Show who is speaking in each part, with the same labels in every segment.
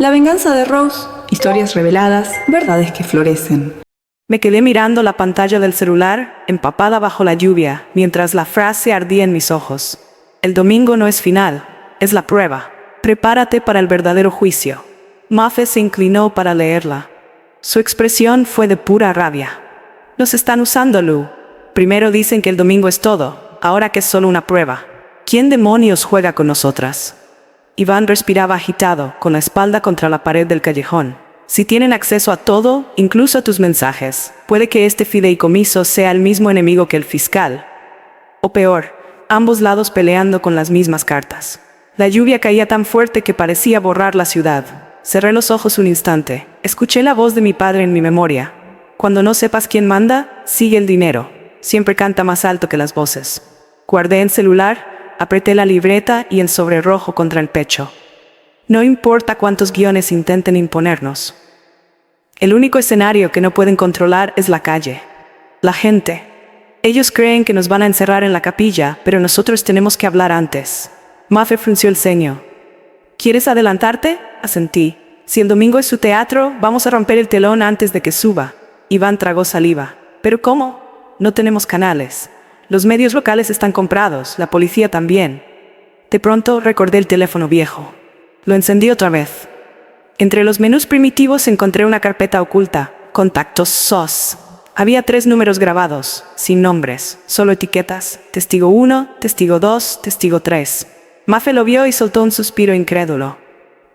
Speaker 1: La venganza de Rose. Historias reveladas, verdades que florecen.
Speaker 2: Me quedé mirando la pantalla del celular, empapada bajo la lluvia, mientras la frase ardía en mis ojos. El domingo no es final, es la prueba. Prepárate para el verdadero juicio. Mafe se inclinó para leerla. Su expresión fue de pura rabia. Nos están usando, Lou. Primero dicen que el domingo es todo, ahora que es solo una prueba. ¿Quién demonios juega con nosotras? Iván respiraba agitado, con la espalda contra la pared del callejón. Si tienen acceso a todo, incluso a tus mensajes, puede que este fideicomiso sea el mismo enemigo que el fiscal. O peor, ambos lados peleando con las mismas cartas. La lluvia caía tan fuerte que parecía borrar la ciudad. Cerré los ojos un instante. Escuché la voz de mi padre en mi memoria. Cuando no sepas quién manda, sigue el dinero. Siempre canta más alto que las voces. Guardé el celular, apreté la libreta y el sobre rojo contra el pecho. No importa cuántos guiones intenten imponernos. El único escenario que no pueden controlar es la calle. La gente. Ellos creen que nos van a encerrar en la capilla, pero nosotros tenemos que hablar antes. Mafe frunció el ceño. ¿Quieres adelantarte? Asentí. Si el domingo es su teatro, vamos a romper el telón antes de que suba. Iván tragó saliva. ¿Pero cómo? No tenemos canales. Los medios locales están comprados, la policía también. De pronto recordé el teléfono viejo. Lo encendí otra vez. Entre los menús primitivos encontré una carpeta oculta, contactos SOS. Había 3 números grabados, sin nombres, solo etiquetas. Testigo 1, testigo 2, testigo 3. Mafe lo vio y soltó un suspiro incrédulo.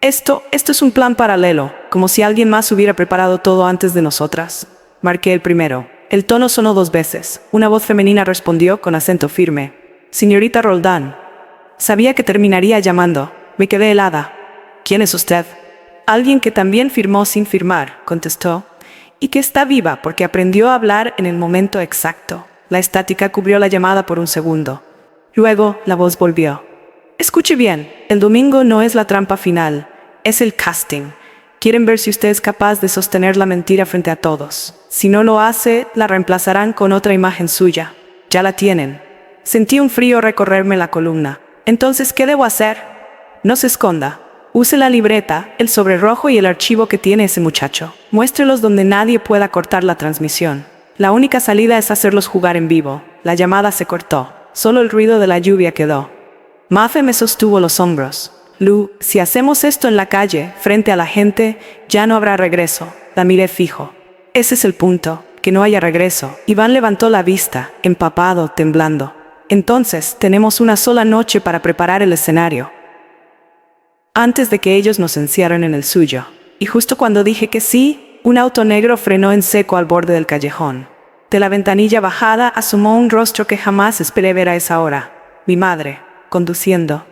Speaker 2: Esto es un plan paralelo, como si alguien más hubiera preparado todo antes de nosotras. Marqué el primero. El tono sonó 2 veces. Una voz femenina respondió con acento firme. Señorita Roldán. Sabía que terminaría llamando. Me quedé helada. ¿Quién es usted? Alguien que también firmó sin firmar, contestó. Y que está viva porque aprendió a hablar en el momento exacto. La estática cubrió la llamada por un segundo. Luego, la voz volvió. Escuche bien, el domingo no es la trampa final, es el casting. Quieren ver si usted es capaz de sostener la mentira frente a todos. Si no lo hace, la reemplazarán con otra imagen suya. Ya la tienen. Sentí un frío recorrerme la columna. Entonces, ¿qué debo hacer? No se esconda. Use la libreta, el sobre rojo y el archivo que tiene ese muchacho. Muéstrelos donde nadie pueda cortar la transmisión. La única salida es hacerlos jugar en vivo. La llamada se cortó. Solo el ruido de la lluvia quedó. Mafe me sostuvo los hombros. Lou, si hacemos esto en la calle, frente a la gente, ya no habrá regreso. La miré fijo. Ese es el punto, que no haya regreso. Iván levantó la vista, empapado, temblando. Entonces, tenemos una sola noche para preparar el escenario. Antes de que ellos nos encierren en el suyo. Y justo cuando dije que sí, un auto negro frenó en seco al borde del callejón. De la ventanilla bajada asomó un rostro que jamás esperé ver a esa hora. Mi madre, conduciendo.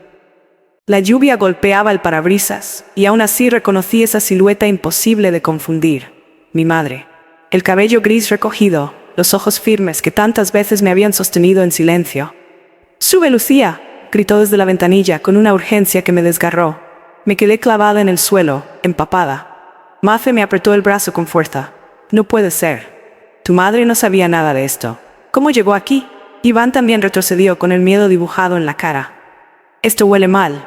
Speaker 2: La lluvia golpeaba el parabrisas, y aún así reconocí esa silueta imposible de confundir. Mi madre. El cabello gris recogido, los ojos firmes que tantas veces me habían sostenido en silencio. «¡Sube, Lucía!», gritó desde la ventanilla con una urgencia que me desgarró. Me quedé clavada en el suelo, empapada. Mafe me apretó el brazo con fuerza. «No puede ser. Tu madre no sabía nada de esto. ¿Cómo llegó aquí?» Iván también retrocedió con el miedo dibujado en la cara. «Esto huele mal.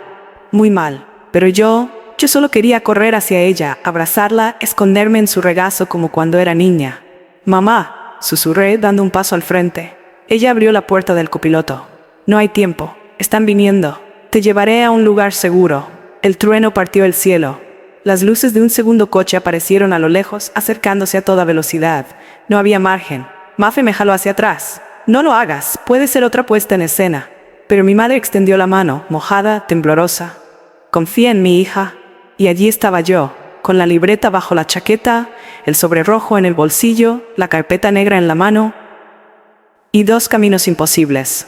Speaker 2: Muy mal, pero yo solo quería correr hacia ella, abrazarla, esconderme en su regazo como cuando era niña. «Mamá», susurré dando un paso al frente. Ella abrió la puerta del copiloto. «No hay tiempo, están viniendo. Te llevaré a un lugar seguro». El trueno partió el cielo. Las luces de un segundo coche aparecieron a lo lejos, acercándose a toda velocidad. No había margen. Mafe me jaló hacia atrás. «No lo hagas, puede ser otra puesta en escena». Pero mi madre extendió la mano, mojada, temblorosa. «Confía en mi hija». Y allí estaba yo, con la libreta bajo la chaqueta, el sobre rojo en el bolsillo, la carpeta negra en la mano, y 2 caminos imposibles.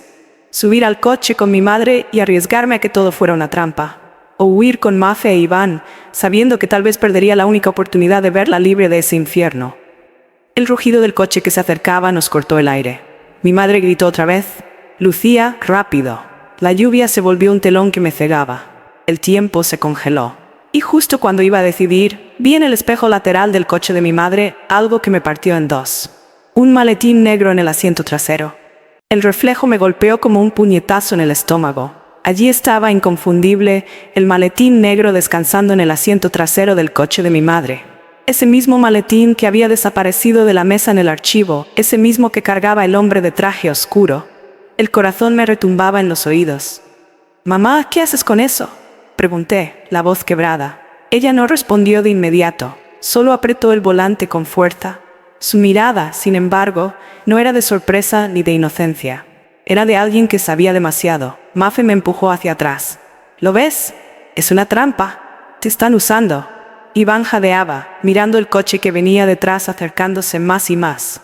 Speaker 2: Subir al coche con mi madre y arriesgarme a que todo fuera una trampa. O huir con Mafe e Iván, sabiendo que tal vez perdería la única oportunidad de verla libre de ese infierno. El rugido del coche que se acercaba nos cortó el aire. Mi madre gritó otra vez. «Lucía, rápido». La lluvia se volvió un telón que me cegaba. El tiempo se congeló. Y justo cuando iba a decidir, vi en el espejo lateral del coche de mi madre algo que me partió en 2. Un maletín negro en el asiento trasero. El reflejo me golpeó como un puñetazo en el estómago. Allí estaba, inconfundible, el maletín negro descansando en el asiento trasero del coche de mi madre. Ese mismo maletín que había desaparecido de la mesa en el archivo, ese mismo que cargaba el hombre de traje oscuro. El corazón me retumbaba en los oídos. «Mamá, ¿qué haces con eso?», pregunté, la voz quebrada. Ella no respondió de inmediato, solo apretó el volante con fuerza. Su mirada, sin embargo, no era de sorpresa ni de inocencia. Era de alguien que sabía demasiado. Mafe me empujó hacia atrás. «¿Lo ves? Es una trampa. Te están usando». Iván jadeaba, mirando el coche que venía detrás acercándose más y más.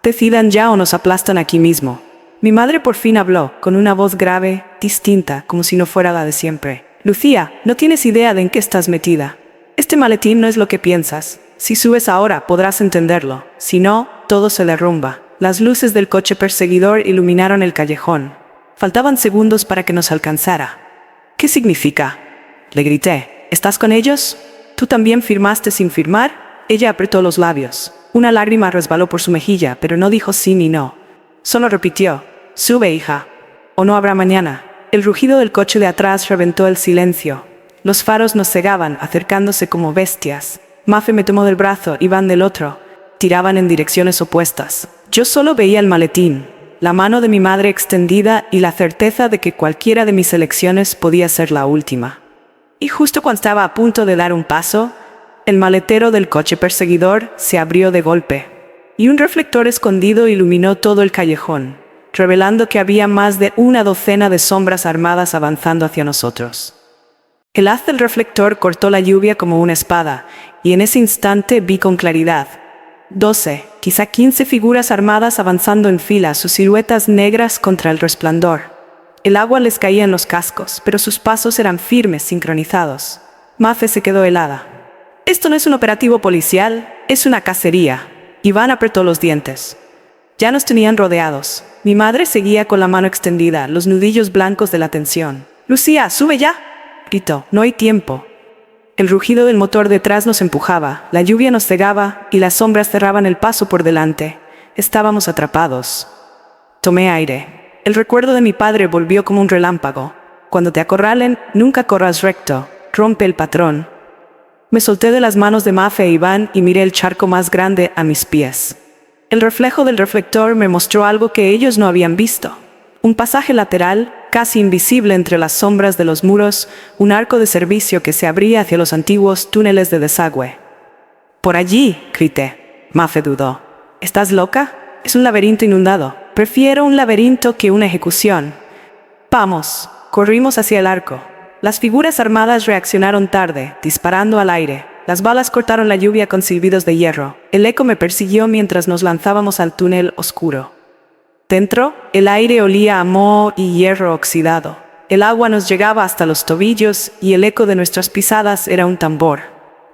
Speaker 2: «Decidan ya o nos aplastan aquí mismo». Mi madre por fin habló, con una voz grave, distinta, como si no fuera la de siempre. «Lucía, no tienes idea de en qué estás metida. Este maletín no es lo que piensas. Si subes ahora podrás entenderlo. Si no, todo se derrumba». Las luces del coche perseguidor iluminaron el callejón. Faltaban segundos para que nos alcanzara. «¿Qué significa?», le grité. «¿Estás con ellos? ¿Tú también firmaste sin firmar?». Ella apretó los labios. Una lágrima resbaló por su mejilla, pero no dijo sí ni no. Solo repitió: «Sube, hija, o no habrá mañana». El rugido del coche de atrás reventó el silencio. Los faros nos cegaban, acercándose como bestias. Mafe me tomó del brazo, Iván del otro. Tiraban en direcciones opuestas. Yo solo veía el maletín, la mano de mi madre extendida y la certeza de que cualquiera de mis elecciones podía ser la última. Y justo cuando estaba a punto de dar un paso, el maletero del coche perseguidor se abrió de golpe, y un reflector escondido iluminó todo el callejón, revelando que había más de una docena de sombras armadas avanzando hacia nosotros. El haz del reflector cortó la lluvia como una espada, y en ese instante vi con claridad 12, quizá 15 figuras armadas avanzando en fila, sus siluetas negras contra el resplandor. El agua les caía en los cascos, pero sus pasos eran firmes, sincronizados. Mafe se quedó helada. «Esto no es un operativo policial, es una cacería». Iván apretó los dientes. Ya nos tenían rodeados. Mi madre seguía con la mano extendida, los nudillos blancos de la tensión. «Lucía, sube ya», gritó. «No hay tiempo». El rugido del motor detrás nos empujaba, la lluvia nos cegaba y las sombras cerraban el paso por delante. Estábamos atrapados. Tomé aire. El recuerdo de mi padre volvió como un relámpago. «Cuando te acorralen, nunca corras recto, rompe el patrón». Me solté de las manos de Mafe e Iván y miré el charco más grande a mis pies. El reflejo del reflector me mostró algo que ellos no habían visto. Un pasaje lateral, casi invisible entre las sombras de los muros, un arco de servicio que se abría hacia los antiguos túneles de desagüe. «Por allí», grité. Mafe dudó. «¿Estás loca? Es un laberinto inundado. Prefiero un laberinto que una ejecución». «Vamos». Corrimos hacia el arco. Las figuras armadas reaccionaron tarde, disparando al aire. Las balas cortaron la lluvia con silbidos de hierro. El eco me persiguió mientras nos lanzábamos al túnel oscuro. Dentro, el aire olía a moho y hierro oxidado. El agua nos llegaba hasta los tobillos y el eco de nuestras pisadas era un tambor.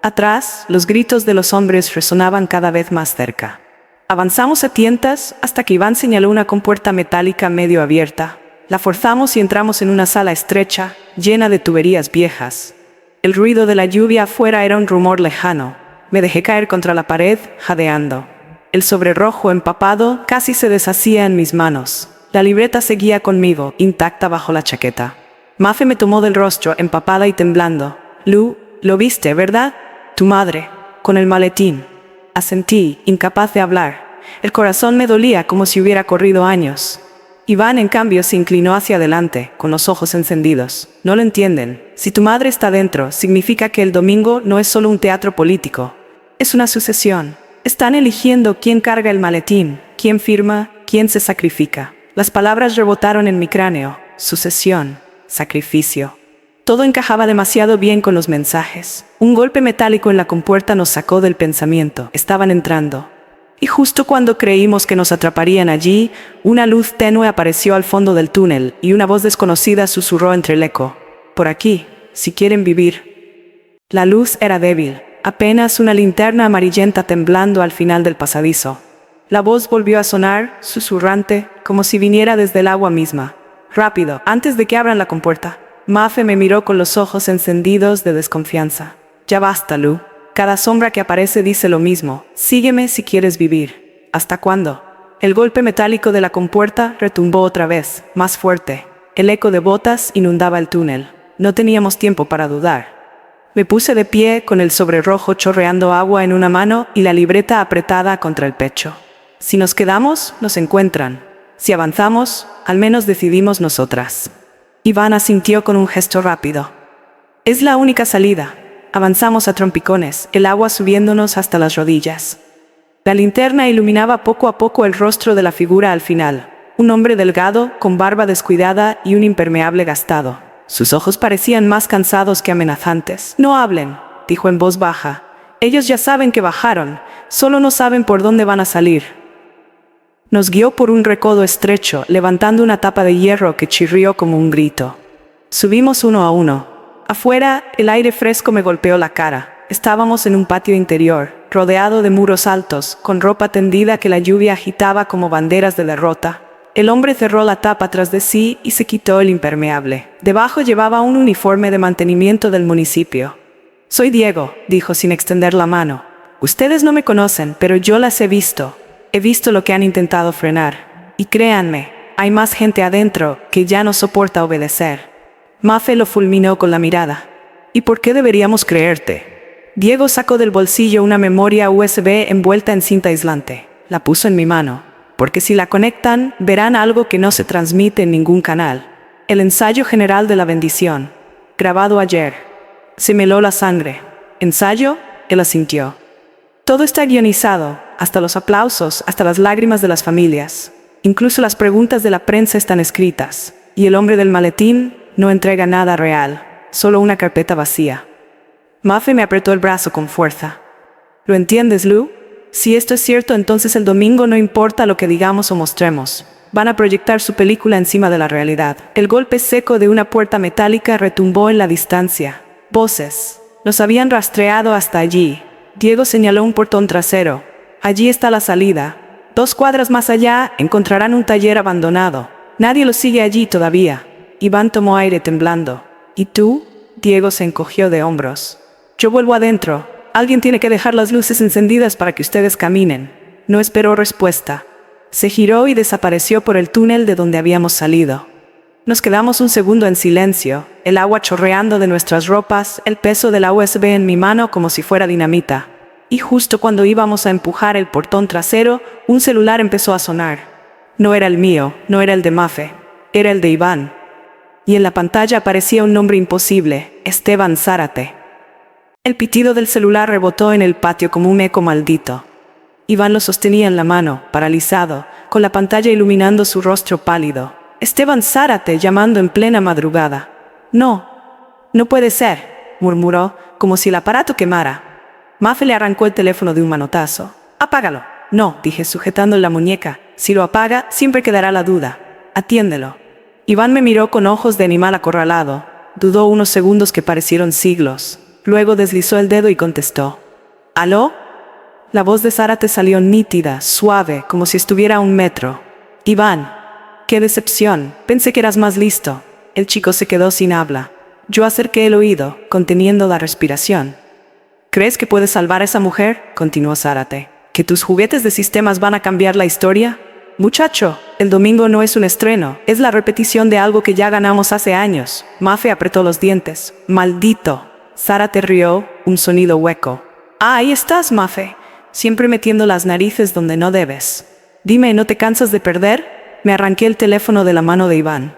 Speaker 2: Atrás, los gritos de los hombres resonaban cada vez más cerca. Avanzamos a tientas hasta que Iván señaló una compuerta metálica medio abierta. La forzamos y entramos en una sala estrecha, llena de tuberías viejas. El ruido de la lluvia afuera era un rumor lejano. Me dejé caer contra la pared, jadeando. El sobre rojo empapado casi se deshacía en mis manos. La libreta seguía conmigo, intacta bajo la chaqueta. Mafe me tomó del rostro, empapada y temblando. «Lu, lo viste, ¿verdad? Tu madre, con el maletín». Asentí, incapaz de hablar. El corazón me dolía como si hubiera corrido años. Iván, en cambio, se inclinó hacia adelante, con los ojos encendidos. «No lo entienden. Si tu madre está dentro, significa que el domingo no es solo un teatro político. Es una sucesión. Están eligiendo quién carga el maletín, quién firma, quién se sacrifica». Las palabras rebotaron en mi cráneo. Sucesión, sacrificio. Todo encajaba demasiado bien con los mensajes. Un golpe metálico en la compuerta nos sacó del pensamiento. Estaban entrando. Y justo cuando creímos que nos atraparían allí, una luz tenue apareció al fondo del túnel y una voz desconocida susurró entre el eco: «Por aquí, si quieren vivir». La luz era débil. Apenas una linterna amarillenta temblando al final del pasadizo. La voz volvió a sonar, susurrante, como si viniera desde el agua misma. «Rápido, antes de que abran la compuerta». Mafe me miró con los ojos encendidos de desconfianza. «Ya basta, Lu. Cada sombra que aparece dice lo mismo. Sígueme si quieres vivir». «¿Hasta cuándo?». El golpe metálico de la compuerta retumbó otra vez, más fuerte. El eco de botas inundaba el túnel. No teníamos tiempo para dudar. Me puse de pie con el sobrerrojo chorreando agua en una mano y la libreta apretada contra el pecho. Si nos quedamos, nos encuentran. Si avanzamos, al menos decidimos nosotras. Iván asintió con un gesto rápido. Es la única salida. Avanzamos a trompicones, el agua subiéndonos hasta las rodillas. La linterna iluminaba poco a poco el rostro de la figura al final. Un hombre delgado, con barba descuidada y un impermeable gastado. Sus ojos parecían más cansados que amenazantes. No hablen, dijo en voz baja. Ellos ya saben que bajaron, solo no saben por dónde van a salir. Nos guió por un recodo estrecho, levantando una tapa de hierro que chirrió como un grito. Subimos uno a uno. Afuera, el aire fresco me golpeó la cara. Estábamos en un patio interior, rodeado de muros altos, con ropa tendida que la lluvia agitaba como banderas de derrota. El hombre cerró la tapa tras de sí y se quitó el impermeable. Debajo llevaba un uniforme de mantenimiento del municipio. Soy Diego, dijo sin extender la mano. Ustedes no me conocen, pero yo las he visto. He visto lo que han intentado frenar. Y créanme, hay más gente adentro que ya no soporta obedecer. Mafe lo fulminó con la mirada. ¿Y por qué deberíamos creerte? Diego sacó del bolsillo una memoria USB envuelta en cinta aislante. La puso en mi mano. Porque si la conectan, verán algo que no se transmite en ningún canal. El ensayo general de la bendición. Grabado ayer. Se me heló la sangre. ¿Ensayo? Él asintió. Todo está guionizado, hasta los aplausos, hasta las lágrimas de las familias. Incluso las preguntas de la prensa están escritas. Y el hombre del maletín no entrega nada real, solo una carpeta vacía. Mafe me apretó el brazo con fuerza. ¿Lo entiendes, Lou? Si esto es cierto, entonces el domingo no importa lo que digamos o mostremos. Van a proyectar su película encima de la realidad. El golpe seco de una puerta metálica retumbó en la distancia. Voces. Nos habían rastreado hasta allí. Diego señaló un portón trasero. Allí está la salida. 2 cuadras más allá encontrarán un taller abandonado. Nadie lo sigue allí todavía. Iván tomó aire temblando. ¿Y tú? Diego se encogió de hombros. Yo vuelvo adentro. Alguien tiene que dejar las luces encendidas para que ustedes caminen. No esperó respuesta. Se giró y desapareció por el túnel de donde habíamos salido. Nos quedamos un segundo en silencio, el agua chorreando de nuestras ropas, el peso de la USB en mi mano como si fuera dinamita. Y justo cuando íbamos a empujar el portón trasero, un celular empezó a sonar. No era el mío, no era el de Mafe, era el de Iván. Y en la pantalla aparecía un nombre imposible, Esteban Zárate. El pitido del celular rebotó en el patio como un eco maldito. Iván lo sostenía en la mano, paralizado, con la pantalla iluminando su rostro pálido. Esteban Zárate llamando en plena madrugada. No puede ser, murmuró, como si el aparato quemara. Mafe le arrancó el teléfono de un manotazo. Apágalo. No, dije sujetando la muñeca. Si lo apaga, siempre quedará la duda. Atiéndelo. Iván me miró con ojos de animal acorralado. Dudó unos segundos que parecieron siglos. Luego deslizó el dedo y contestó. ¿Aló? La voz de Zárate salió nítida, suave, como si estuviera a 1 metro. Iván, qué decepción, pensé que eras más listo. El chico se quedó sin habla. Yo acerqué el oído, conteniendo la respiración. ¿Crees que puedes salvar a esa mujer? Continuó Zárate. ¿Que tus juguetes de sistemas van a cambiar la historia? Muchacho, el domingo no es un estreno, es la repetición de algo que ya ganamos hace años. Mafe apretó los dientes. Maldito. Zárate rió, un sonido hueco. Ah, ahí estás, Mafe. Siempre metiendo las narices donde no debes. Dime, ¿no te cansas de perder? Me arranqué el teléfono de la mano de Iván.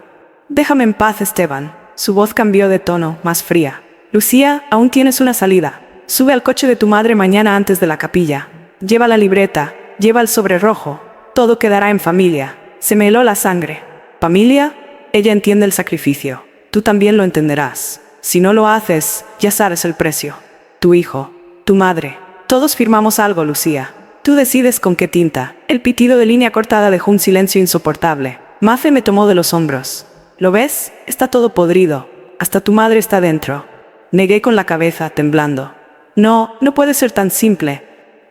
Speaker 2: Déjame en paz, Esteban. Su voz cambió de tono, más fría. Lucía, aún tienes una salida. Sube al coche de tu madre mañana antes de la capilla. Lleva la libreta, lleva el sobre rojo. Todo quedará en familia. Se me heló la sangre. ¿Familia? Ella entiende el sacrificio. Tú también lo entenderás. Si no lo haces, ya sabes el precio. Tu hijo, tu madre. Todos firmamos algo, Lucía. Tú decides con qué tinta. El pitido de línea cortada dejó un silencio insoportable. Mafe me tomó de los hombros. ¿Lo ves? Está todo podrido. Hasta tu madre está dentro. Negué con la cabeza, temblando. No puede ser tan simple.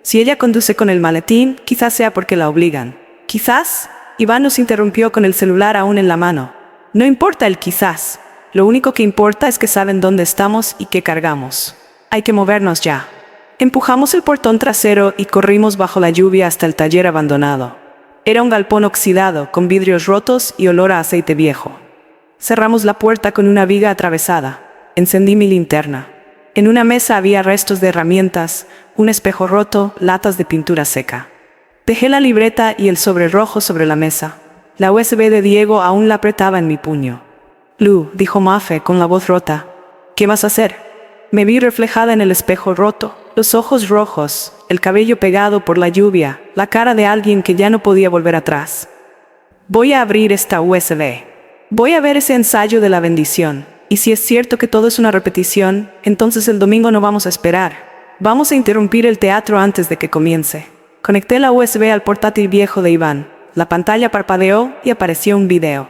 Speaker 2: Si ella conduce con el maletín, quizás sea porque la obligan. ¿Quizás? Iván nos interrumpió con el celular aún en la mano. No importa el quizás. Lo único que importa es que saben dónde estamos y qué cargamos. Hay que movernos ya. Empujamos el portón trasero y corrimos bajo la lluvia hasta el taller abandonado. Era un galpón oxidado, con vidrios rotos y olor a aceite viejo. Cerramos la puerta con una viga atravesada. Encendí mi linterna. En una mesa había restos de herramientas, un espejo roto, latas de pintura seca. Dejé la libreta y el sobre rojo sobre la mesa. La USB de Diego aún la apretaba en mi puño. «Lu», dijo Mafe con la voz rota. «¿Qué vas a hacer?» Me vi reflejada en el espejo roto, los ojos rojos, el cabello pegado por la lluvia, la cara de alguien que ya no podía volver atrás. «Voy a abrir esta USB. Voy a ver ese ensayo de la bendición. Y si es cierto que todo es una repetición, entonces el domingo no vamos a esperar. Vamos a interrumpir el teatro antes de que comience». Conecté la USB al portátil viejo de Iván. La pantalla parpadeó y apareció un video.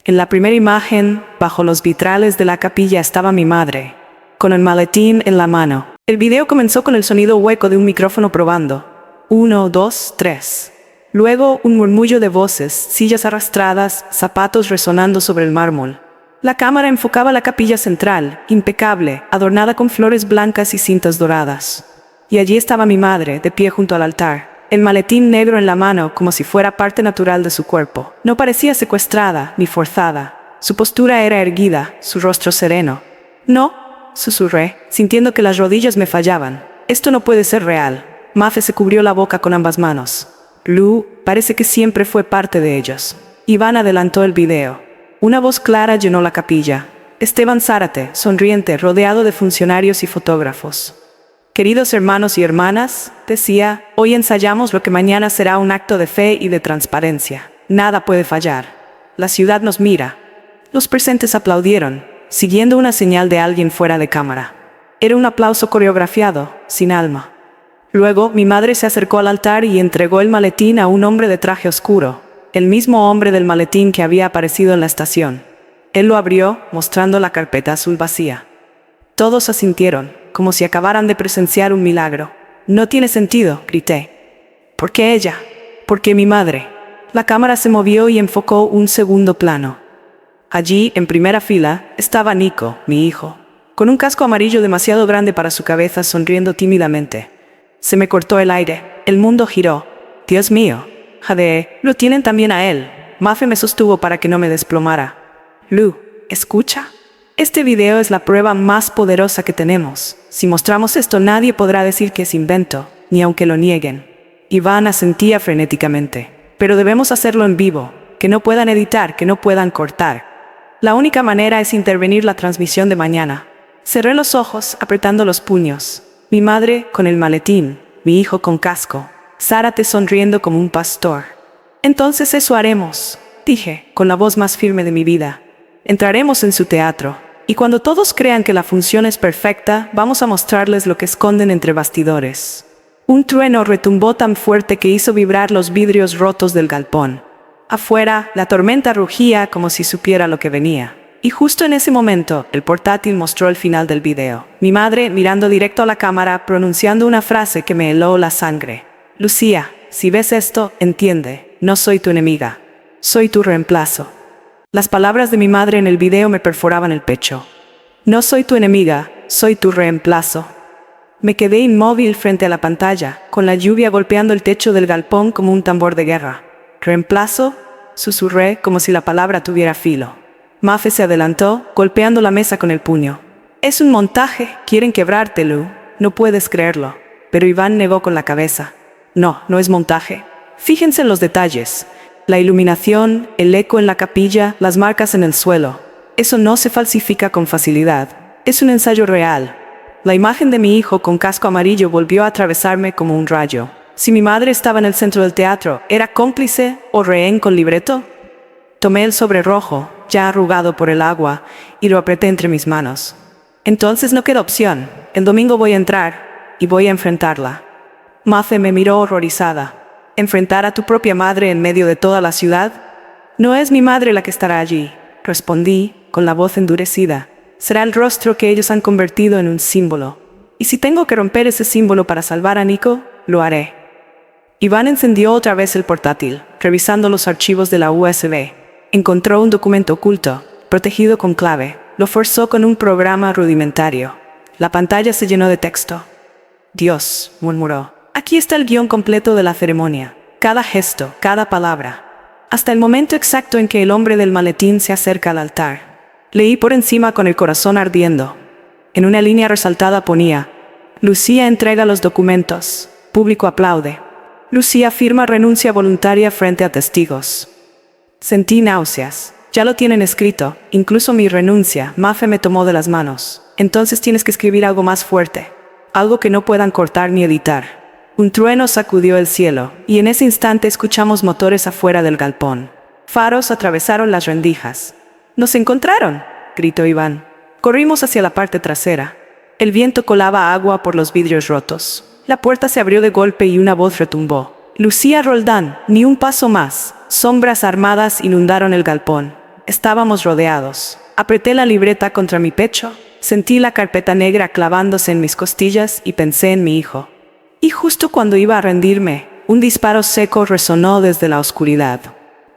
Speaker 2: En la primera imagen, bajo los vitrales de la capilla estaba mi madre, con el maletín en la mano. El video comenzó con el sonido hueco de un micrófono probando. 1, 2, 3. Luego un murmullo de voces, sillas arrastradas, zapatos resonando sobre el mármol. La cámara enfocaba la capilla central, impecable, adornada con flores blancas y cintas doradas. Y allí estaba mi madre, de pie junto al altar, el maletín negro en la mano como si fuera parte natural de su cuerpo. No parecía secuestrada ni forzada. Su postura era erguida, su rostro sereno. «No», susurré, sintiendo que las rodillas me fallaban. «Esto no puede ser real». Mafe se cubrió la boca con ambas manos. «Lu, parece que siempre fue parte de ellos». Iván adelantó el video. Una voz clara llenó la capilla. Esteban Zárate, sonriente, rodeado de funcionarios y fotógrafos. «Queridos hermanos y hermanas», decía, «hoy ensayamos lo que mañana será un acto de fe y de transparencia. Nada puede fallar. La ciudad nos mira». Los presentes aplaudieron, siguiendo una señal de alguien fuera de cámara. Era un aplauso coreografiado, sin alma. Luego, mi madre se acercó al altar y entregó el maletín a un hombre de traje oscuro, el mismo hombre del maletín que había aparecido en la estación. Él lo abrió, mostrando la carpeta azul vacía. Todos asintieron, como si acabaran de presenciar un milagro. «No tiene sentido», grité. «¿Por qué ella? ¿Por qué mi madre?» La cámara se movió y enfocó un segundo plano. Allí, en primera fila, estaba Nico, mi hijo, con un casco amarillo demasiado grande para su cabeza, sonriendo tímidamente. Se me cortó el aire. El mundo giró. «Dios mío», jadeé, «lo tienen también a él». Mafe me sostuvo para que no me desplomara. «Lu, ¿escucha? Este video es la prueba más poderosa que tenemos. Si mostramos esto, nadie podrá decir que es invento, ni aunque lo nieguen». Iván asentía frenéticamente. «Pero debemos hacerlo en vivo, que no puedan editar, que no puedan cortar. La única manera es intervenir la transmisión de mañana». Cerré los ojos, apretando los puños. Mi madre con el maletín, mi hijo con casco, Zárate sonriendo como un pastor. «Entonces eso haremos», dije, con la voz más firme de mi vida. «Entraremos en su teatro. Y cuando todos crean que la función es perfecta, vamos a mostrarles lo que esconden entre bastidores». Un trueno retumbó tan fuerte que hizo vibrar los vidrios rotos del galpón. Afuera, la tormenta rugía como si supiera lo que venía. Y justo en ese momento, el portátil mostró el final del video. Mi madre, mirando directo a la cámara, pronunciando una frase que me heló la sangre. «Lucía, si ves esto, entiende, no soy tu enemiga. Soy tu reemplazo». Las palabras de mi madre en el video me perforaban el pecho. «No soy tu enemiga, soy tu reemplazo». Me quedé inmóvil frente a la pantalla, con la lluvia golpeando el techo del galpón como un tambor de guerra. «¿Reemplazo?», susurré como si la palabra tuviera filo. Mafe se adelantó, golpeando la mesa con el puño. «Es un montaje, quieren quebrarte, Lu. No puedes creerlo». Pero Iván negó con la cabeza. «No, no es montaje. Fíjense en los detalles. La iluminación, el eco en la capilla, las marcas en el suelo. Eso no se falsifica con facilidad. Es un ensayo real». La imagen de mi hijo con casco amarillo volvió a atravesarme como un rayo. Si mi madre estaba en el centro del teatro, ¿era cómplice o rehén con libreto? Tomé el sobre rojo, ya arrugado por el agua, y lo apreté entre mis manos. «Entonces no queda opción. El domingo voy a entrar y voy a enfrentarla». Mafe me miró horrorizada. «¿Enfrentar a tu propia madre en medio de toda la ciudad?» «No es mi madre la que estará allí», respondí, con la voz endurecida. «Será el rostro que ellos han convertido en un símbolo. Y si tengo que romper ese símbolo para salvar a Nico, lo haré». Iván encendió otra vez el portátil, revisando los archivos de la USB. Encontró un documento oculto, protegido con clave. Lo forzó con un programa rudimentario. La pantalla se llenó de texto. «Dios», murmuró, «aquí está el guión completo de la ceremonia. Cada gesto, cada palabra». hasta el momento exacto en que el hombre del maletín se acerca al altar. Leí por encima con el corazón ardiendo. En una línea resaltada ponía: Lucía entrega los documentos. Público aplaude. Lucía firma renuncia voluntaria frente a testigos. Sentí náuseas. Ya lo tienen escrito, incluso mi renuncia. Mafe me tomó de las manos. Entonces tienes que escribir algo más fuerte. Algo que no puedan cortar ni editar. Un trueno sacudió el cielo, y en ese instante escuchamos motores afuera del galpón. Faros atravesaron las rendijas. ¡Nos encontraron!, gritó Iván. Corrimos hacia la parte trasera. El viento colaba agua por los vidrios rotos. La puerta se abrió de golpe y una voz retumbó. Lucía Roldán, ni un paso más. Sombras armadas inundaron el galpón. Estábamos rodeados. Apreté la libreta contra mi pecho, sentí la carpeta negra clavándose en mis costillas y pensé en mi hijo. Y justo cuando iba a rendirme, un disparo seco resonó desde la oscuridad.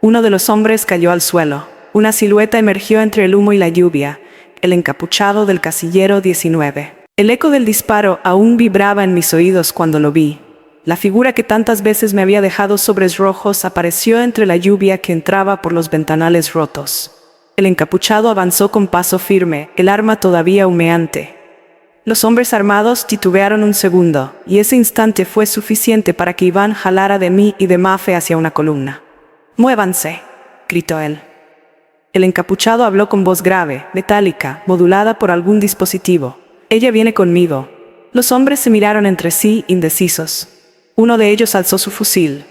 Speaker 2: Uno de los hombres cayó al suelo. Una silueta emergió entre el humo y la lluvia, el encapuchado del casillero 19. El eco del disparo aún vibraba en mis oídos cuando lo vi. La figura que tantas veces me había dejado sobres rojos apareció entre la lluvia que entraba por los ventanales rotos. El encapuchado avanzó con paso firme, el arma todavía humeante. Los hombres armados titubearon un segundo, y ese instante fue suficiente para que Iván jalara de mí y de Mafe hacia una columna. «Muévanse», gritó él. El encapuchado habló con voz grave, metálica, modulada por algún dispositivo. «Ella viene conmigo». Los hombres se miraron entre sí, indecisos. Uno de ellos alzó su fusil.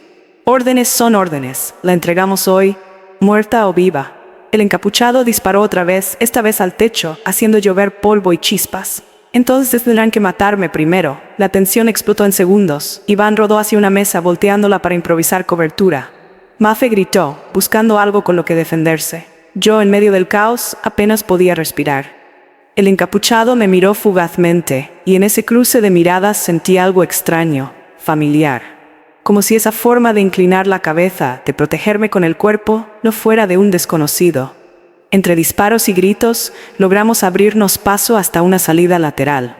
Speaker 2: «Órdenes son órdenes. La entregamos hoy, muerta o viva». El encapuchado disparó otra vez, esta vez al techo, haciendo llover polvo y chispas. «Entonces tendrán que matarme primero». La tensión explotó en segundos. Iván rodó hacia una mesa, volteándola para improvisar cobertura. Mafe gritó, buscando algo con lo que defenderse. Yo, en medio del caos, apenas podía respirar. El encapuchado me miró fugazmente, y en ese cruce de miradas sentí algo extraño, familiar. Como si esa forma de inclinar la cabeza, de protegerme con el cuerpo, no fuera de un desconocido. Entre disparos y gritos, logramos abrirnos paso hasta una salida lateral.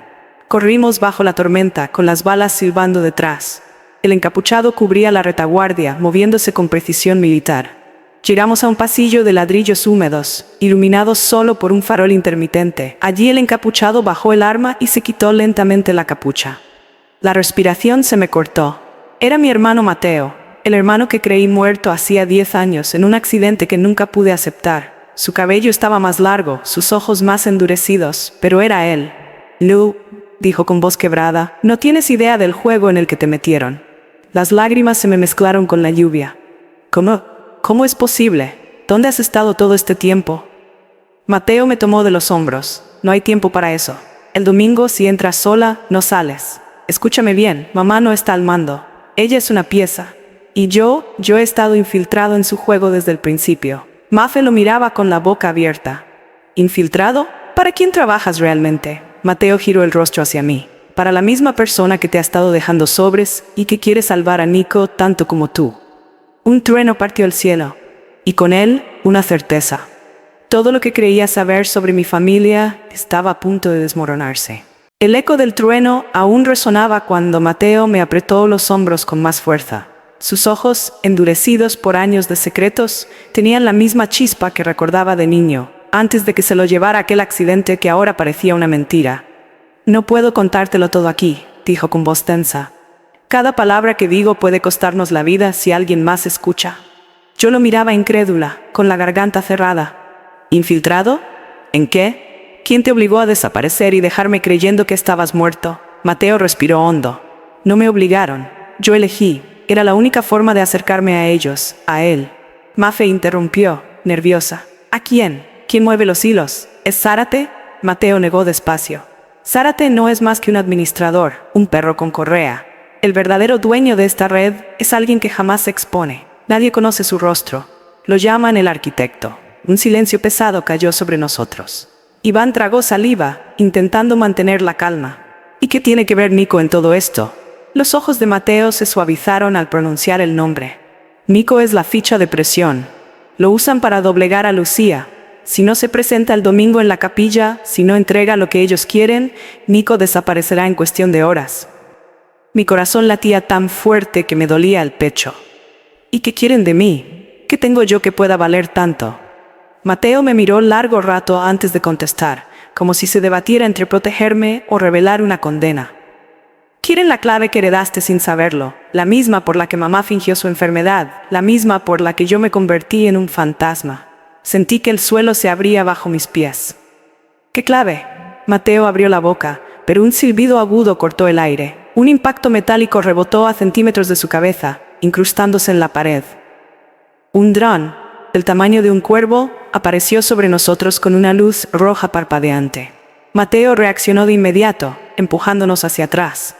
Speaker 2: Corrimos bajo la tormenta, con las balas silbando detrás. El encapuchado cubría la retaguardia, moviéndose con precisión militar. Llegamos a un pasillo de ladrillos húmedos, iluminados solo por un farol intermitente. Allí el encapuchado bajó el arma y se quitó lentamente la capucha. La respiración se me cortó. Era mi hermano Mateo, el hermano que creí muerto hacía 10 años en un accidente que nunca pude aceptar. Su cabello estaba más largo, sus ojos más endurecidos, pero era él. «Lu», dijo con voz quebrada, «no tienes idea del juego en el que te metieron». Las lágrimas se me mezclaron con la lluvia. ¿Cómo es posible? ¿Dónde has estado todo este tiempo? Mateo me tomó de los hombros. «No hay tiempo para eso. El domingo, si entras sola, no sales. Escúchame bien, mamá no está al mando. Ella es una pieza. Y yo he estado infiltrado en su juego desde el principio». Mafe lo miraba con la boca abierta. «¿Infiltrado? ¿Para quién trabajas realmente?» Mateo giró el rostro hacia mí. «Para la misma persona que te ha estado dejando sobres y que quiere salvar a Nico tanto como tú». Un trueno partió el cielo, y con él una certeza. Todo lo que creía saber sobre mi familia estaba a punto de desmoronarse. El eco del trueno aún resonaba cuando Mateo me apretó los hombros con más fuerza. Sus ojos, endurecidos por años de secretos, tenían la misma chispa que recordaba de niño, antes de que se lo llevara aquel accidente que ahora parecía una mentira. «No puedo contártelo todo aquí», dijo con voz tensa. «Cada palabra que digo puede costarnos la vida si alguien más escucha». Yo lo miraba incrédula, con la garganta cerrada. «¿Infiltrado? ¿En qué? ¿Quién te obligó a desaparecer y dejarme creyendo que estabas muerto?» Mateo respiró hondo. «No me obligaron. Yo elegí. Era la única forma de acercarme a ellos, a él». Mafe interrumpió, nerviosa. «¿A quién? ¿Quién mueve los hilos? ¿Es Zárate?» Mateo negó despacio. «Zárate no es más que un administrador, un perro con correa. El verdadero dueño de esta red es alguien que jamás se expone. Nadie conoce su rostro. Lo llaman el arquitecto». Un silencio pesado cayó sobre nosotros. Iván tragó saliva, intentando mantener la calma. «¿Y qué tiene que ver Nico en todo esto?» Los ojos de Mateo se suavizaron al pronunciar el nombre. «Nico es la ficha de presión. Lo usan para doblegar a Lucía. Si no se presenta el domingo en la capilla, si no entrega lo que ellos quieren, Nico desaparecerá en cuestión de horas». Mi corazón latía tan fuerte que me dolía el pecho. «¿Y qué quieren de mí? ¿Qué tengo yo que pueda valer tanto? Mateo me miró largo rato antes de contestar, como si se debatiera entre protegerme o revelar una condena. Quieren la clave que heredaste sin saberlo, la misma por la que mamá fingió su enfermedad, la misma por la que yo me convertí en un fantasma. Sentí que el suelo se abría bajo mis pies. ¿Qué clave? Mateo abrió la boca, pero un silbido agudo cortó el aire. Un impacto metálico rebotó a centímetros de su cabeza, incrustándose en la pared. Un dron, del tamaño de un cuervo, apareció sobre nosotros con una luz roja parpadeante. Mateo reaccionó de inmediato, empujándonos hacia atrás.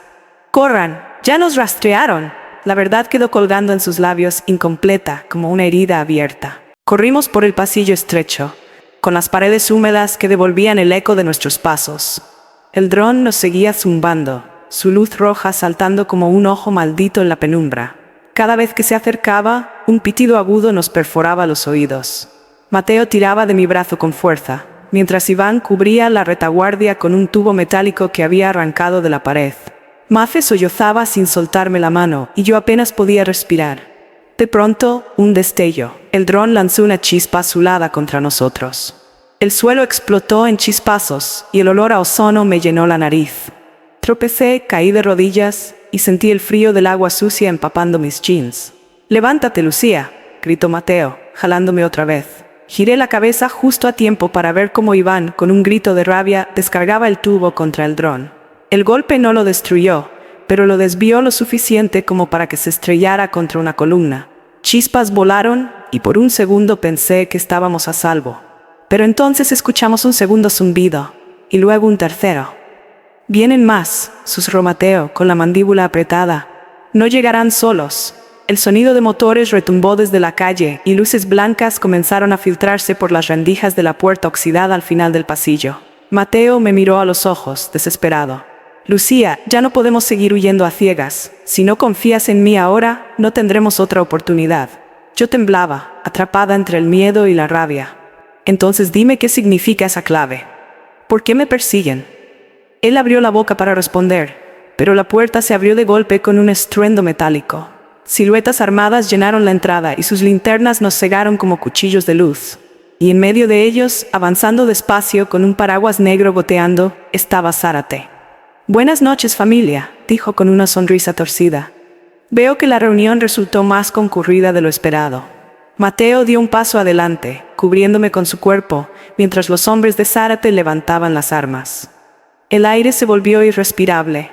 Speaker 2: ¡Corran! ¡Ya nos rastrearon! La verdad quedó colgando en sus labios, incompleta, como una herida abierta. Corrimos por el pasillo estrecho, con las paredes húmedas que devolvían el eco de nuestros pasos. El dron nos seguía zumbando, su luz roja saltando como un ojo maldito en la penumbra. Cada vez que se acercaba, un pitido agudo nos perforaba los oídos. Mateo tiraba de mi brazo con fuerza, mientras Iván cubría la retaguardia con un tubo metálico que había arrancado de la pared. Mafe sollozaba sin soltarme la mano y yo apenas podía respirar. De pronto, un destello. El dron lanzó una chispa azulada contra nosotros. El suelo explotó en chispazos y el olor a ozono me llenó la nariz. Tropecé, caí de rodillas y sentí el frío del agua sucia empapando mis jeans. «Levántate, Lucía», gritó Mateo, jalándome otra vez. Giré la cabeza justo a tiempo para ver cómo Iván, con un grito de rabia, descargaba el tubo contra el dron. El golpe no lo destruyó, pero lo desvió lo suficiente como para que se estrellara contra una columna. Chispas volaron y por un segundo pensé que estábamos a salvo. Pero entonces escuchamos un segundo zumbido y luego un tercero. «Vienen más», susurró Mateo con la mandíbula apretada. «No llegarán solos». El sonido de motores retumbó desde la calle y luces blancas comenzaron a filtrarse por las rendijas de la puerta oxidada al final del pasillo. Mateo me miró a los ojos, desesperado. «Lucía, ya no podemos seguir huyendo a ciegas. Si no confías en mí ahora, no tendremos otra oportunidad». Yo temblaba, atrapada entre el miedo y la rabia. «Entonces dime qué significa esa clave. ¿Por qué me persiguen?» Él abrió la boca para responder, pero la puerta se abrió de golpe con un estruendo metálico. Siluetas armadas llenaron la entrada y sus linternas nos cegaron como cuchillos de luz. Y en medio de ellos, avanzando despacio con un paraguas negro goteando, estaba Zárate. «Buenas noches, familia», dijo con una sonrisa torcida. Veo que la reunión resultó más concurrida de lo esperado. Mateo dio un paso adelante, cubriéndome con su cuerpo, mientras los hombres de Zárate levantaban las armas. El aire se volvió irrespirable.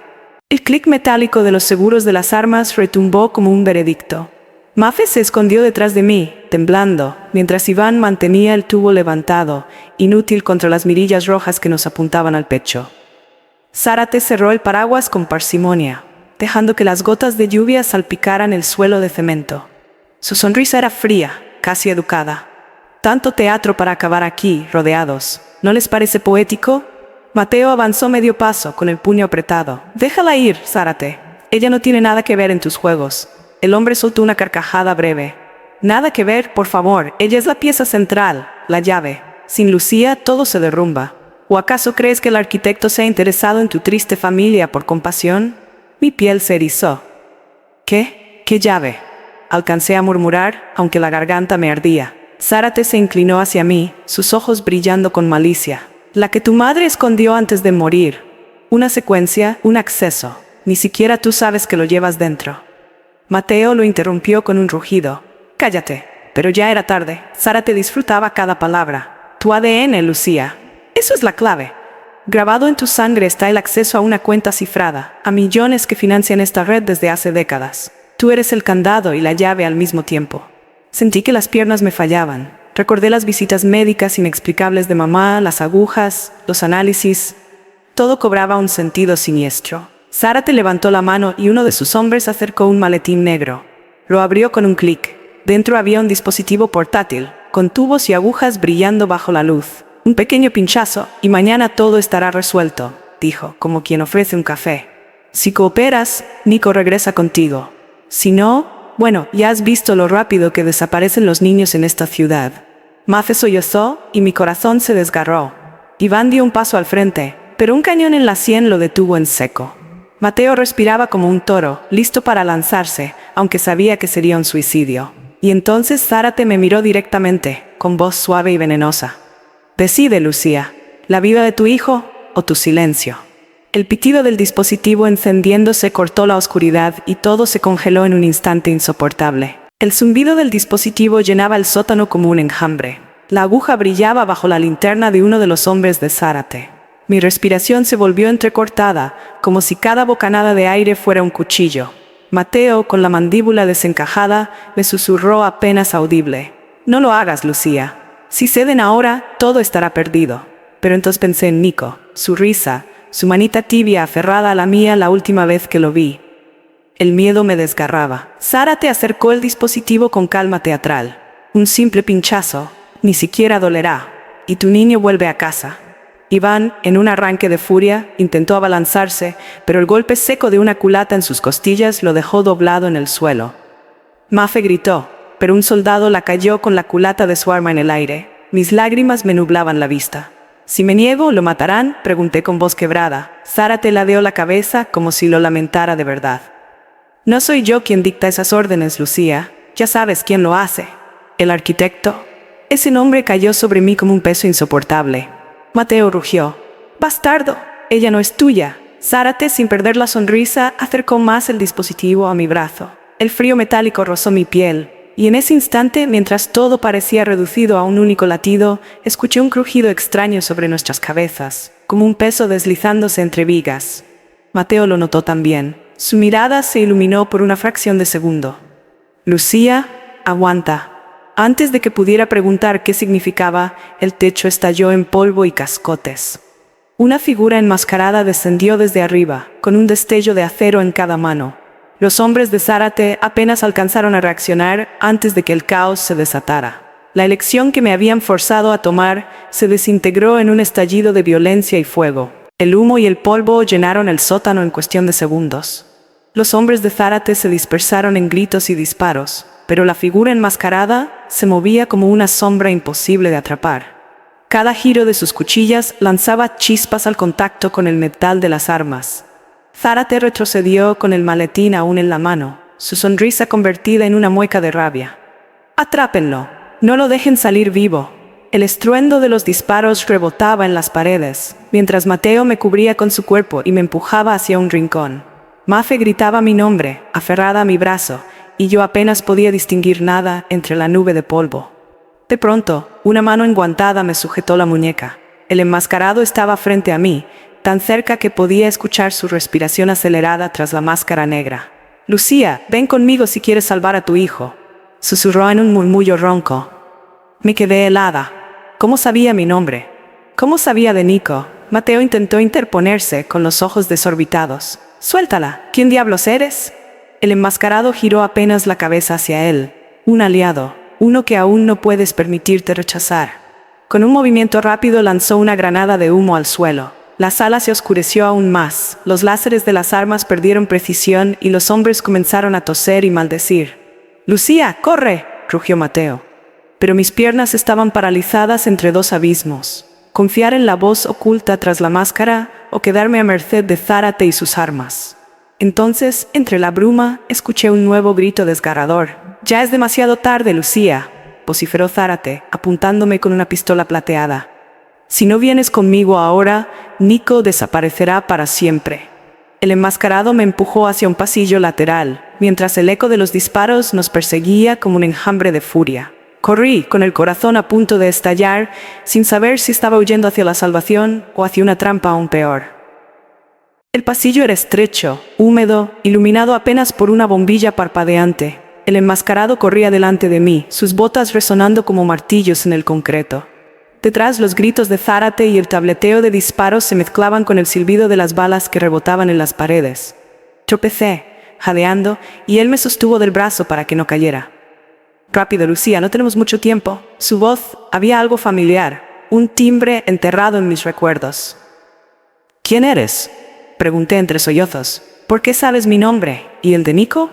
Speaker 2: El clic metálico de los seguros de las armas retumbó como un veredicto. Mafe se escondió detrás de mí, temblando, mientras Iván mantenía el tubo levantado, inútil contra las mirillas rojas que nos apuntaban al pecho. Zárate cerró el paraguas con parsimonia, dejando que las gotas de lluvia salpicaran el suelo de cemento. Su sonrisa era fría, casi educada. «Tanto teatro para acabar aquí, rodeados. ¿No les parece poético?» Mateo avanzó medio paso, con el puño apretado. «Déjala ir, Zárate. Ella no tiene nada que ver en tus juegos». El hombre soltó una carcajada breve. «Nada que ver, por favor. Ella es la pieza central, la llave. Sin Lucía, todo se derrumba. ¿O acaso crees que el arquitecto se ha interesado en tu triste familia por compasión?» Mi piel se erizó. «¿Qué? ¿Qué llave?» Alcancé a murmurar, aunque la garganta me ardía. Zárate se inclinó hacia mí, sus ojos brillando con malicia. «La que tu madre escondió antes de morir. Una secuencia, un acceso. Ni siquiera tú sabes que lo llevas dentro». Mateo lo interrumpió con un rugido. «Cállate». Pero ya era tarde. Zárate disfrutaba cada palabra. «Tu ADN, Lucía. Eso es la clave. Grabado en tu sangre está el acceso a una cuenta cifrada, a millones que financian esta red desde hace décadas. Tú eres el candado y la llave al mismo tiempo». Sentí que las piernas me fallaban. Recordé las visitas médicas inexplicables de mamá, las agujas, los análisis. Todo cobraba un sentido siniestro. Zárate levantó la mano y uno de sus hombres acercó un maletín negro. Lo abrió con un clic. Dentro había un dispositivo portátil, con tubos y agujas brillando bajo la luz. «Un pequeño pinchazo, y mañana todo estará resuelto», dijo, como quien ofrece un café. «Si cooperas, Nico regresa contigo. Si no, bueno, ya has visto lo rápido que desaparecen los niños en esta ciudad». Mafe sollozó y mi corazón se desgarró. Iván dio un paso al frente, pero un cañón en la sien lo detuvo en seco. Mateo respiraba como un toro, listo para lanzarse, aunque sabía que sería un suicidio. Y entonces Zárate me miró directamente, con voz suave y venenosa. Decide, Lucía, la vida de tu hijo o tu silencio. El pitido del dispositivo encendiéndose cortó la oscuridad y todo se congeló en un instante insoportable. El zumbido del dispositivo llenaba el sótano como un enjambre. La aguja brillaba bajo la linterna de uno de los hombres de Zárate. Mi respiración se volvió entrecortada, como si cada bocanada de aire fuera un cuchillo. Mateo, con la mandíbula desencajada, me susurró apenas audible. No lo hagas, Lucía. Si ceden ahora, todo estará perdido. Pero entonces pensé en Nico, su risa, su manita tibia aferrada a la mía la última vez que lo vi. El miedo me desgarraba. Zárate acercó el dispositivo con calma teatral. Un simple pinchazo, ni siquiera dolerá, y tu niño vuelve a casa. Iván, en un arranque de furia, intentó abalanzarse, pero el golpe seco de una culata en sus costillas lo dejó doblado en el suelo. Mafe gritó, pero un soldado la cayó con la culata de su arma en el aire. Mis lágrimas me nublaban la vista. «¿Si me niego, lo matarán?», pregunté con voz quebrada. Zárate ladeó la cabeza como si lo lamentara de verdad. «No soy yo quien dicta esas órdenes, Lucía. Ya sabes quién lo hace. ¿El arquitecto?». Ese nombre cayó sobre mí como un peso insoportable. Mateo rugió. «¡Bastardo! Ella no es tuya». Zárate, sin perder la sonrisa, acercó más el dispositivo a mi brazo. El frío metálico rozó mi piel, y en ese instante, mientras todo parecía reducido a un único latido, escuché un crujido extraño sobre nuestras cabezas, como un peso deslizándose entre vigas. Mateo lo notó también. Su mirada se iluminó por una fracción de segundo. «Lucía, aguanta». Antes de que pudiera preguntar qué significaba, el techo estalló en polvo y cascotes. Una figura enmascarada descendió desde arriba, con un destello de acero en cada mano. Los hombres de Zárate apenas alcanzaron a reaccionar antes de que el caos se desatara. La elección que me habían forzado a tomar se desintegró en un estallido de violencia y fuego. El humo y el polvo llenaron el sótano en cuestión de segundos. Los hombres de Zárate se dispersaron en gritos y disparos, pero la figura enmascarada se movía como una sombra imposible de atrapar. Cada giro de sus cuchillas lanzaba chispas al contacto con el metal de las armas. Zárate retrocedió con el maletín aún en la mano, su sonrisa convertida en una mueca de rabia. «Atrápenlo, no lo dejen salir vivo». El estruendo de los disparos rebotaba en las paredes, mientras Mateo me cubría con su cuerpo y me empujaba hacia un rincón. Mafe gritaba mi nombre, aferrada a mi brazo, y yo apenas podía distinguir nada entre la nube de polvo. De pronto, una mano enguantada me sujetó la muñeca. El enmascarado estaba frente a mí, tan cerca que podía escuchar su respiración acelerada tras la máscara negra. «Lucía, ven conmigo si quieres salvar a tu hijo», susurró en un murmullo ronco. Me quedé helada. ¿Cómo sabía mi nombre? ¿Cómo sabía de Nico? Mateo intentó interponerse con los ojos desorbitados. «Suéltala, ¿quién diablos eres?». El enmascarado giró apenas la cabeza hacia él. Un aliado, uno que aún no puedes permitirte rechazar. Con un movimiento rápido lanzó una granada de humo al suelo. La sala se oscureció aún más, los láseres de las armas perdieron precisión y los hombres comenzaron a toser y maldecir. «¡Lucía, corre!», rugió Mateo. Pero mis piernas estaban paralizadas entre dos abismos. Confiar en la voz oculta tras la máscara o quedarme a merced de Zárate y sus armas. Entonces, entre la bruma, escuché un nuevo grito desgarrador. «Ya es demasiado tarde, Lucía», vociferó Zárate, apuntándome con una pistola plateada. «Si no vienes conmigo ahora, Nico desaparecerá para siempre». El enmascarado me empujó hacia un pasillo lateral, mientras el eco de los disparos nos perseguía como un enjambre de furia. Corrí, con el corazón a punto de estallar, sin saber si estaba huyendo hacia la salvación o hacia una trampa aún peor. El pasillo era estrecho, húmedo, iluminado apenas por una bombilla parpadeante. El enmascarado corría delante de mí, sus botas resonando como martillos en el concreto. Detrás, los gritos de Zárate y el tableteo de disparos se mezclaban con el silbido de las balas que rebotaban en las paredes. Tropecé, jadeando, y él me sostuvo del brazo para que no cayera. «Rápido, Lucía, no tenemos mucho tiempo». Su voz había algo familiar, un timbre enterrado en mis recuerdos. «¿Quién eres?», pregunté entre sollozos. «¿Por qué sabes mi nombre? ¿Y el de Nico?».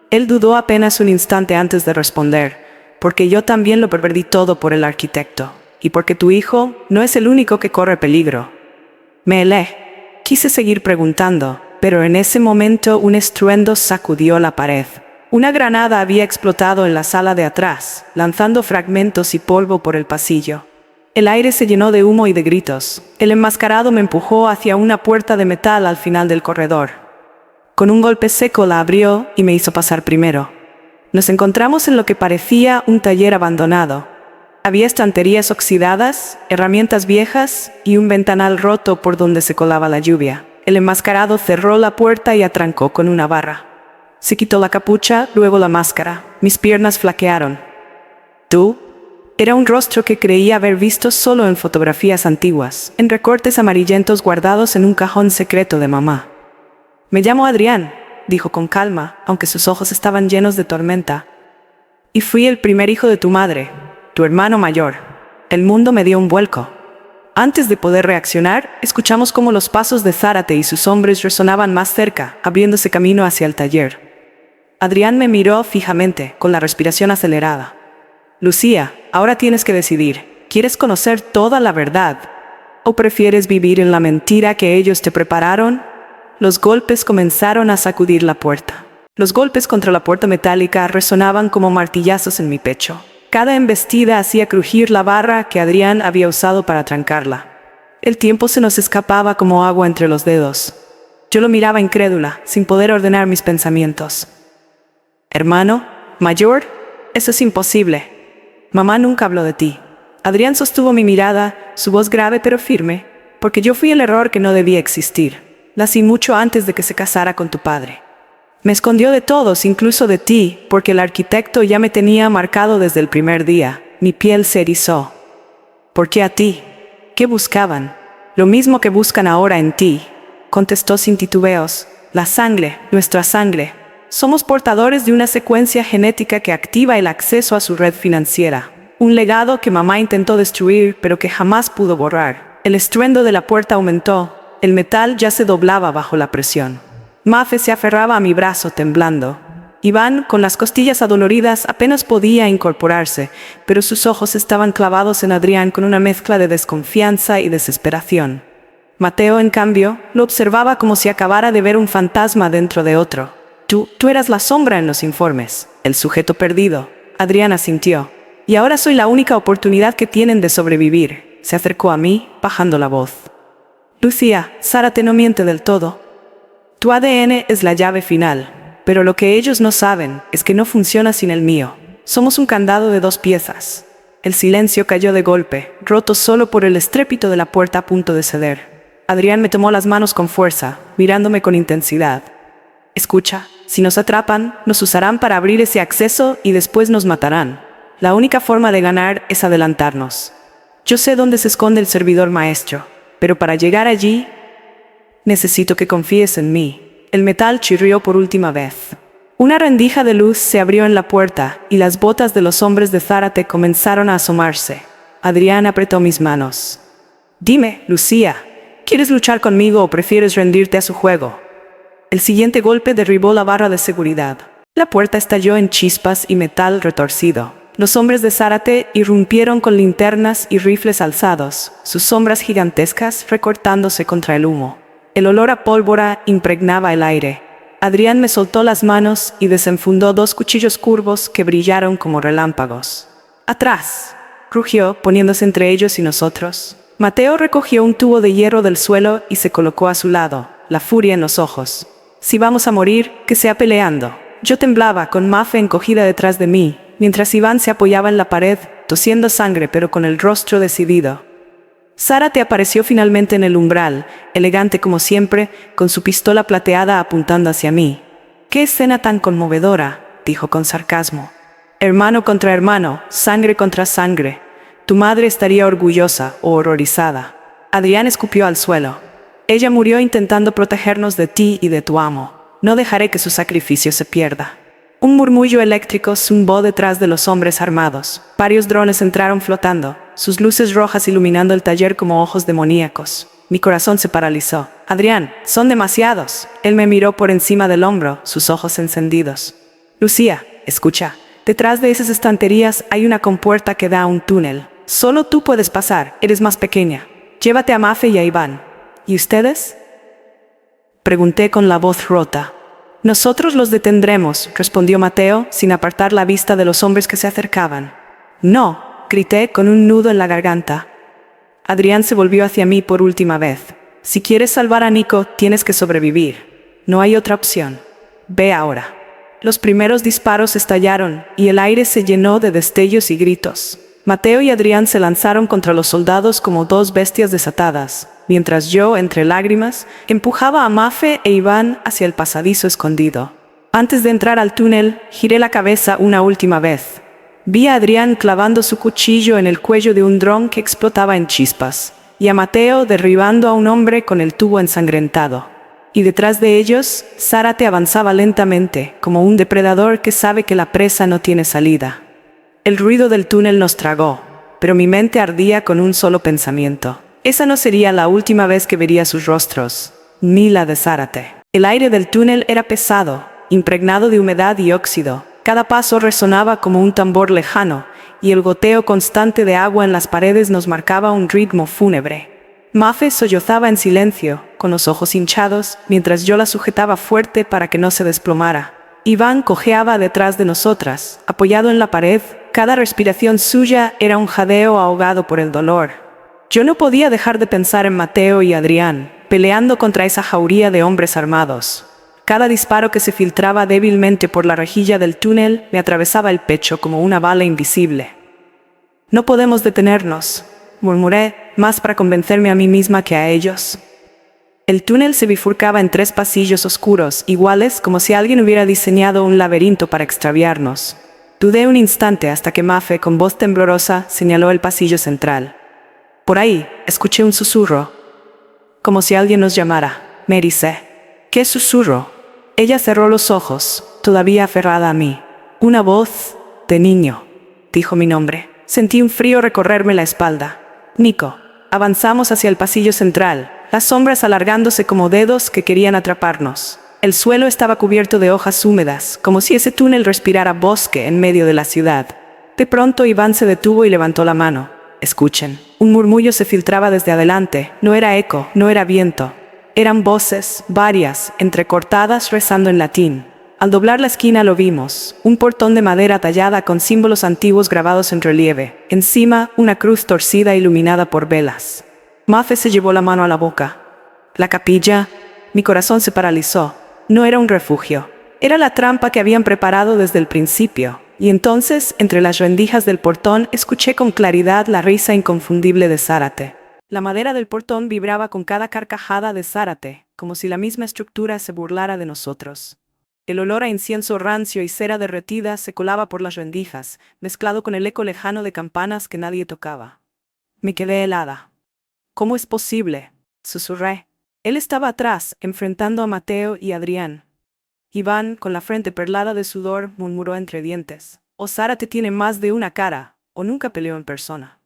Speaker 2: Él dudó apenas un instante antes de responder. «Porque yo también lo perdí todo por el arquitecto. Y porque tu hijo no es el único que corre peligro». Me helé. Quise seguir preguntando, pero en ese momento un estruendo sacudió la pared. Una granada había explotado en la sala de atrás, lanzando fragmentos y polvo por el pasillo. El aire se llenó de humo y de gritos. El enmascarado me empujó hacia una puerta de metal al final del corredor. Con un golpe seco la abrió y me hizo pasar primero. Nos encontramos en lo que parecía un taller abandonado. Había estanterías oxidadas, herramientas viejas y un ventanal roto por donde se colaba la lluvia. El enmascarado cerró la puerta y atrancó con una barra. Se quitó la capucha, luego la máscara. Mis piernas flaquearon. ¿Tú? Era un rostro que creía haber visto solo en fotografías antiguas, en recortes amarillentos guardados en un cajón secreto de mamá. Me llamo Adrián, dijo con calma, aunque sus ojos estaban llenos de tormenta. Y fui el primer hijo de tu madre, tu hermano mayor. El mundo me dio un vuelco. Antes de poder reaccionar, escuchamos cómo los pasos de Zárate y sus hombres resonaban más cerca, abriéndose camino hacia el taller. Adrián me miró fijamente, con la respiración acelerada. Lucía, ahora tienes que decidir. ¿Quieres conocer toda la verdad? ¿O prefieres vivir en la mentira que ellos te prepararon? Los golpes comenzaron a sacudir la puerta. Los golpes contra la puerta metálica resonaban como martillazos en mi pecho. Cada embestida hacía crujir la barra que Adrián había usado para trancarla. El tiempo se nos escapaba como agua entre los dedos. Yo lo miraba incrédula, sin poder ordenar mis pensamientos. ¿Hermano? ¿Mayor? Eso es imposible. Mamá nunca habló de ti. Adrián sostuvo mi mirada, su voz grave pero firme, porque yo fui el error que no debía existir. Nací mucho antes de que se casara con tu padre. Me escondió de todos, incluso de ti, porque el arquitecto ya me tenía marcado desde el primer día. Mi piel se erizó. ¿Por qué a ti? ¿Qué buscaban? Lo mismo que buscan ahora en ti, contestó sin titubeos. La sangre, nuestra sangre. Somos portadores de una secuencia genética que activa el acceso a su red financiera. Un legado que mamá intentó destruir, pero que jamás pudo borrar. El estruendo de la puerta aumentó. El metal ya se doblaba bajo la presión. Mafe se aferraba a mi brazo temblando. Iván, con las costillas adoloridas, apenas podía incorporarse, pero sus ojos estaban clavados en Adrián con una mezcla de desconfianza y desesperación. Mateo, en cambio, lo observaba como si acabara de ver un fantasma dentro de otro. Tú eras la sombra en los informes, el sujeto perdido. Adrián asintió. Y ahora soy la única oportunidad que tienen de sobrevivir. Se acercó a mí, bajando la voz. Lucía, Zárate no miente del todo. Tu ADN es la llave final, pero lo que ellos no saben es que no funciona sin el mío. Somos un candado de 2 piezas. El silencio cayó de golpe, roto solo por el estrépito de la puerta a punto de ceder. Adrián me tomó las manos con fuerza, mirándome con intensidad. Escucha, si nos atrapan, nos usarán para abrir ese acceso y después nos matarán. La única forma de ganar es adelantarnos. Yo sé dónde se esconde el servidor maestro, pero para llegar allí, necesito que confíes en mí. El metal chirrió por última vez. Una rendija de luz se abrió en la puerta y las botas de los hombres de Zárate comenzaron a asomarse. Adrián apretó mis manos. Dime, Lucía, ¿quieres luchar conmigo o prefieres rendirte a su juego? El siguiente golpe derribó la barra de seguridad. La puerta estalló en chispas y metal retorcido. Los hombres de Zárate irrumpieron con linternas y rifles alzados, sus sombras gigantescas recortándose contra el humo. El olor a pólvora impregnaba el aire. Adrián me soltó las manos y desenfundó 2 cuchillos curvos que brillaron como relámpagos. ¡Atrás!, rugió, poniéndose entre ellos y nosotros. Mateo recogió un tubo de hierro del suelo y se colocó a su lado, la furia en los ojos. Si vamos a morir, que sea peleando. Yo temblaba, con Mafe encogida detrás de mí, mientras Iván se apoyaba en la pared, tosiendo sangre pero con el rostro decidido. Zárate apareció finalmente en el umbral, elegante como siempre, con su pistola plateada apuntando hacia mí. «¡Qué escena tan conmovedora!», dijo con sarcasmo. «Hermano contra hermano, sangre contra sangre. Tu madre estaría orgullosa o horrorizada». Adrián escupió al suelo. «Ella murió intentando protegernos de ti y de tu amo. No dejaré que su sacrificio se pierda». Un murmullo eléctrico zumbó detrás de los hombres armados. Varios drones entraron flotando, sus luces rojas iluminando el taller como ojos demoníacos. Mi corazón se paralizó. «Adrián, son demasiados». Él me miró por encima del hombro, sus ojos encendidos. «Lucía, escucha. Detrás de esas estanterías hay una compuerta que da a un túnel. Solo tú puedes pasar, eres más pequeña. Llévate a Mafe y a Iván». «¿Y ustedes?», pregunté con la voz rota. Nosotros los detendremos, respondió Mateo, sin apartar la vista de los hombres que se acercaban. No, grité con un nudo en la garganta. Adrián se volvió hacia mí por última vez. Si quieres salvar a Nico, tienes que sobrevivir. No hay otra opción. Ve ahora. Los primeros disparos estallaron y el aire se llenó de destellos y gritos. Mateo y Adrián se lanzaron contra los soldados como dos bestias desatadas, mientras yo, entre lágrimas, empujaba a Mafe e Iván hacia el pasadizo escondido. Antes de entrar al túnel, giré la cabeza una última vez. Vi a Adrián clavando su cuchillo en el cuello de un dron que explotaba en chispas, y a Mateo derribando a un hombre con el tubo ensangrentado. Y detrás de ellos, Zárate avanzaba lentamente, como un depredador que sabe que la presa no tiene salida. El ruido del túnel nos tragó, pero mi mente ardía con un solo pensamiento. Esa no sería la última vez que vería sus rostros, ni la de Zárate. El aire del túnel era pesado, impregnado de humedad y óxido. Cada paso resonaba como un tambor lejano, y el goteo constante de agua en las paredes nos marcaba un ritmo fúnebre. Mafe sollozaba en silencio, con los ojos hinchados, mientras yo la sujetaba fuerte para que no se desplomara. Iván cojeaba detrás de nosotras, apoyado en la pared. Cada respiración suya era un jadeo ahogado por el dolor. Yo no podía dejar de pensar en Mateo y Adrián, peleando contra esa jauría de hombres armados. Cada disparo que se filtraba débilmente por la rejilla del túnel me atravesaba el pecho como una bala invisible. No podemos detenernos, murmuré, más para convencerme a mí misma que a ellos. El túnel se bifurcaba en 3 pasillos oscuros, iguales como si alguien hubiera diseñado un laberinto para extraviarnos. Dudé un instante hasta que Mafe, con voz temblorosa, señaló el pasillo central. Por ahí, escuché un susurro, como si alguien nos llamara. Me ericé. ¿Qué susurro? Ella cerró los ojos, todavía aferrada a mí. Una voz de niño, dijo mi nombre. Sentí un frío recorrerme la espalda. Nico. Avanzamos hacia el pasillo central, las sombras alargándose como dedos que querían atraparnos. El suelo estaba cubierto de hojas húmedas, como si ese túnel respirara bosque en medio de la ciudad. De pronto Iván se detuvo y levantó la mano. Escuchen. Un murmullo se filtraba desde adelante. No era eco, no era viento. Eran voces, varias, entrecortadas, rezando en latín. Al doblar la esquina lo vimos, un portón de madera tallada con símbolos antiguos grabados en relieve. Encima, una cruz torcida iluminada por velas. Mafe se llevó la mano a la boca. La capilla. Mi corazón se paralizó. No era un refugio. Era la trampa que habían preparado desde el principio. Y entonces, entre las rendijas del portón, escuché con claridad la risa inconfundible de Zárate. La madera del portón vibraba con cada carcajada de Zárate, como si la misma estructura se burlara de nosotros. El olor a incienso rancio y cera derretida se colaba por las rendijas, mezclado con el eco lejano de campanas que nadie tocaba. Me quedé helada. ¿Cómo es posible?, susurré. Él estaba atrás, enfrentando a Mateo y Adrián. Iván, con la frente perlada de sudor, murmuró entre dientes. O Zárate tiene más de una cara, o nunca peleó en persona.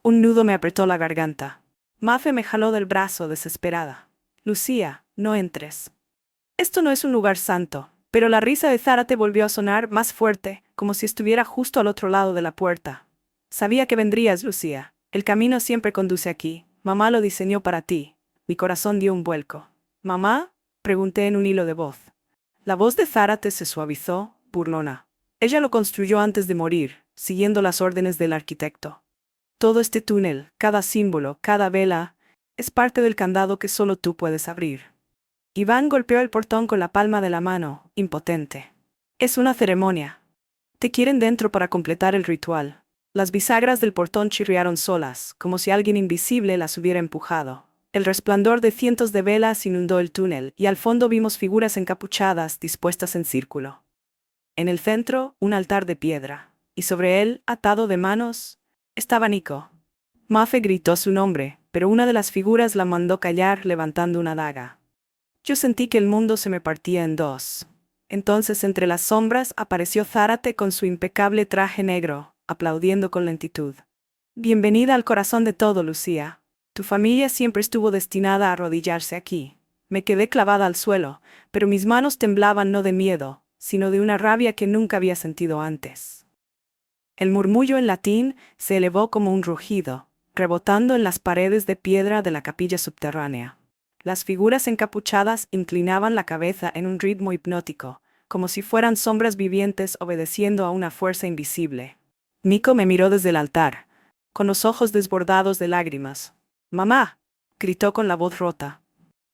Speaker 2: Un nudo me apretó la garganta. Mafe me jaló del brazo, desesperada. Lucía, no entres. Esto no es un lugar santo. Pero la risa de Zárate volvió a sonar más fuerte, como si estuviera justo al otro lado de la puerta. Sabía que vendrías, Lucía. El camino siempre conduce aquí. Mamá lo diseñó para ti. Mi corazón dio un vuelco. ¿Mamá?, pregunté en un hilo de voz. La voz de Zárate se suavizó, burlona. Ella lo construyó antes de morir, siguiendo las órdenes del arquitecto. Todo este túnel, cada símbolo, cada vela, es parte del candado que solo tú puedes abrir. Iván golpeó el portón con la palma de la mano, impotente. Es una ceremonia. Te quieren dentro para completar el ritual. Las bisagras del portón chirriaron solas, como si alguien invisible las hubiera empujado. El resplandor de cientos de velas inundó el túnel, y al fondo vimos figuras encapuchadas dispuestas en círculo. En el centro, un altar de piedra, y sobre él, atado de manos, estaba Nico. Mafe gritó su nombre, pero una de las figuras la mandó callar levantando una daga. Yo sentí que el mundo se me partía en dos. Entonces, entre las sombras, apareció Zárate con su impecable traje negro, aplaudiendo con lentitud. Bienvenida al corazón de todo, Lucía. Tu familia siempre estuvo destinada a arrodillarse aquí. Me quedé clavada al suelo, pero mis manos temblaban no de miedo, sino de una rabia que nunca había sentido antes. El murmullo en latín se elevó como un rugido, rebotando en las paredes de piedra de la capilla subterránea. Las figuras encapuchadas inclinaban la cabeza en un ritmo hipnótico, como si fueran sombras vivientes obedeciendo a una fuerza invisible. Nico me miró desde el altar, con los ojos desbordados de lágrimas. «¡Mamá!», gritó con la voz rota.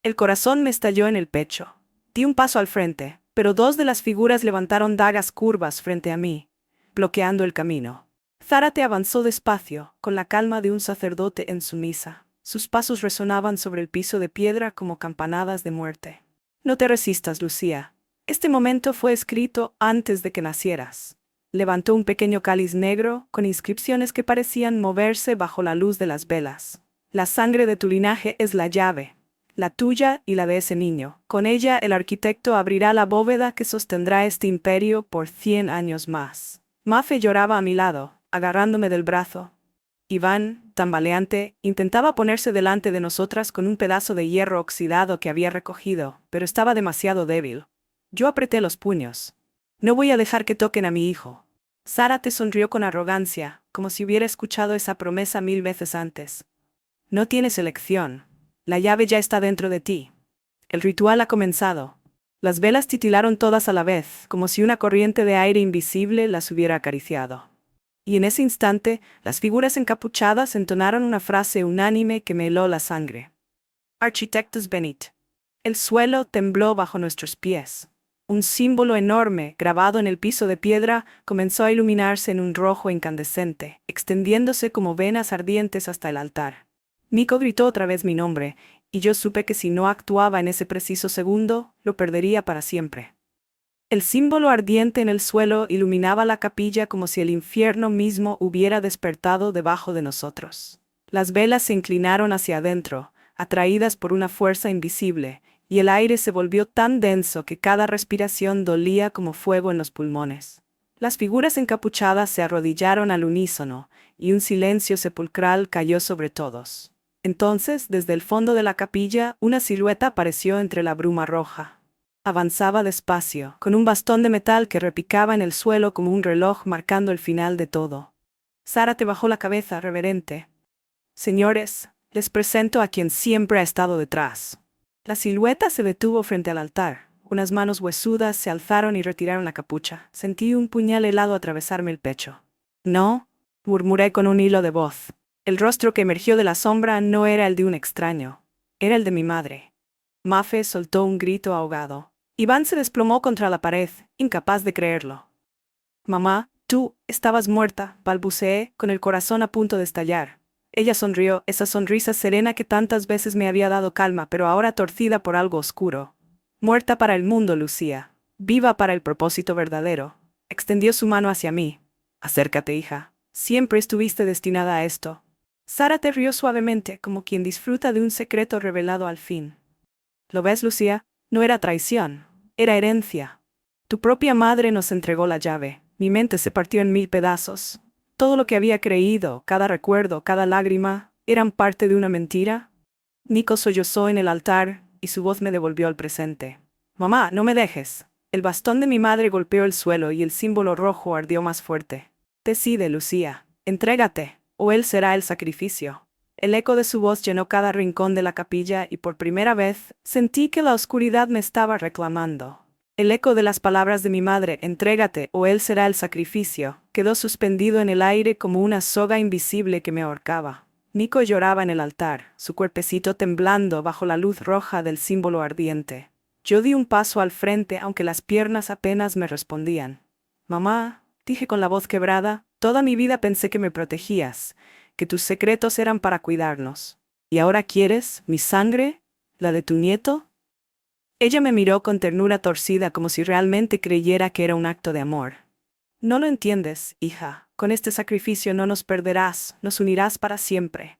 Speaker 2: El corazón me estalló en el pecho. Di un paso al frente, pero dos de las figuras levantaron dagas curvas frente a mí, bloqueando el camino. Zárate avanzó despacio, con la calma de un sacerdote en su misa. Sus pasos resonaban sobre el piso de piedra como campanadas de muerte. «No te resistas, Lucía. Este momento fue escrito antes de que nacieras». Levantó un pequeño cáliz negro, con inscripciones que parecían moverse bajo la luz de las velas. «La sangre de tu linaje es la llave, la tuya y la de ese niño. Con ella el arquitecto abrirá la bóveda que sostendrá este imperio por 100 años más». Mafe lloraba a mi lado, agarrándome del brazo. Iván, tambaleante, intentaba ponerse delante de nosotras con un pedazo de hierro oxidado que había recogido, pero estaba demasiado débil. Yo apreté los puños. «No voy a dejar que toquen a mi hijo». Zárate sonrió con arrogancia, como si hubiera escuchado esa promesa 1000 veces antes. «No tienes elección. La llave ya está dentro de ti. El ritual ha comenzado». Las velas titilaron todas a la vez, como si una corriente de aire invisible las hubiera acariciado. Y en ese instante, las figuras encapuchadas entonaron una frase unánime que me heló la sangre. «Architectus venit». El suelo tembló bajo nuestros pies. Un símbolo enorme, grabado en el piso de piedra, comenzó a iluminarse en un rojo incandescente, extendiéndose como venas ardientes hasta el altar. Nico gritó otra vez mi nombre, y yo supe que si no actuaba en ese preciso segundo, lo perdería para siempre. El símbolo ardiente en el suelo iluminaba la capilla como si el infierno mismo hubiera despertado debajo de nosotros. Las velas se inclinaron hacia adentro, atraídas por una fuerza invisible, y el aire se volvió tan denso que cada respiración dolía como fuego en los pulmones. Las figuras encapuchadas se arrodillaron al unísono, y un silencio sepulcral cayó sobre todos. Entonces, desde el fondo de la capilla, una silueta apareció entre la bruma roja. Avanzaba despacio, con un bastón de metal que repicaba en el suelo como un reloj marcando el final de todo. Zárate bajó la cabeza, reverente. «Señores, les presento a quien siempre ha estado detrás». La silueta se detuvo frente al altar. Unas manos huesudas se alzaron y retiraron la capucha. Sentí un puñal helado atravesarme el pecho. «No», murmuré con un hilo de voz. El rostro que emergió de la sombra no era el de un extraño. Era el de mi madre. Mafe soltó un grito ahogado. Iván se desplomó contra la pared, incapaz de creerlo. «Mamá, tú estabas muerta», balbuceé, con el corazón a punto de estallar. Ella sonrió, esa sonrisa serena que tantas veces me había dado calma, pero ahora torcida por algo oscuro. «Muerta para el mundo, Lucía. Viva para el propósito verdadero». Extendió su mano hacia mí. «Acércate, hija. Siempre estuviste destinada a esto». Zárate rió suavemente, como quien disfruta de un secreto revelado al fin. «¿Lo ves, Lucía? No era traición. Era herencia. Tu propia madre nos entregó la llave». Mi mente se partió en 1000 pedazos. Todo lo que había creído, cada recuerdo, cada lágrima, ¿eran parte de una mentira? Nico sollozó en el altar, y su voz me devolvió al presente. «Mamá, no me dejes». El bastón de mi madre golpeó el suelo y el símbolo rojo ardió más fuerte. «Decide, Lucía. Entrégate, o él será el sacrificio». El eco de su voz llenó cada rincón de la capilla y por primera vez sentí que la oscuridad me estaba reclamando. El eco de las palabras de mi madre, «entrégate o él será el sacrificio», quedó suspendido en el aire como una soga invisible que me ahorcaba. Nico lloraba en el altar, su cuerpecito temblando bajo la luz roja del símbolo ardiente. Yo di un paso al frente aunque las piernas apenas me respondían. «Mamá», dije con la voz quebrada, «toda mi vida pensé que me protegías, que tus secretos eran para cuidarnos. ¿Y ahora quieres mi sangre? ¿La de tu nieto?». Ella me miró con ternura torcida como si realmente creyera que era un acto de amor. «No lo entiendes, hija. Con este sacrificio no nos perderás, nos unirás para siempre.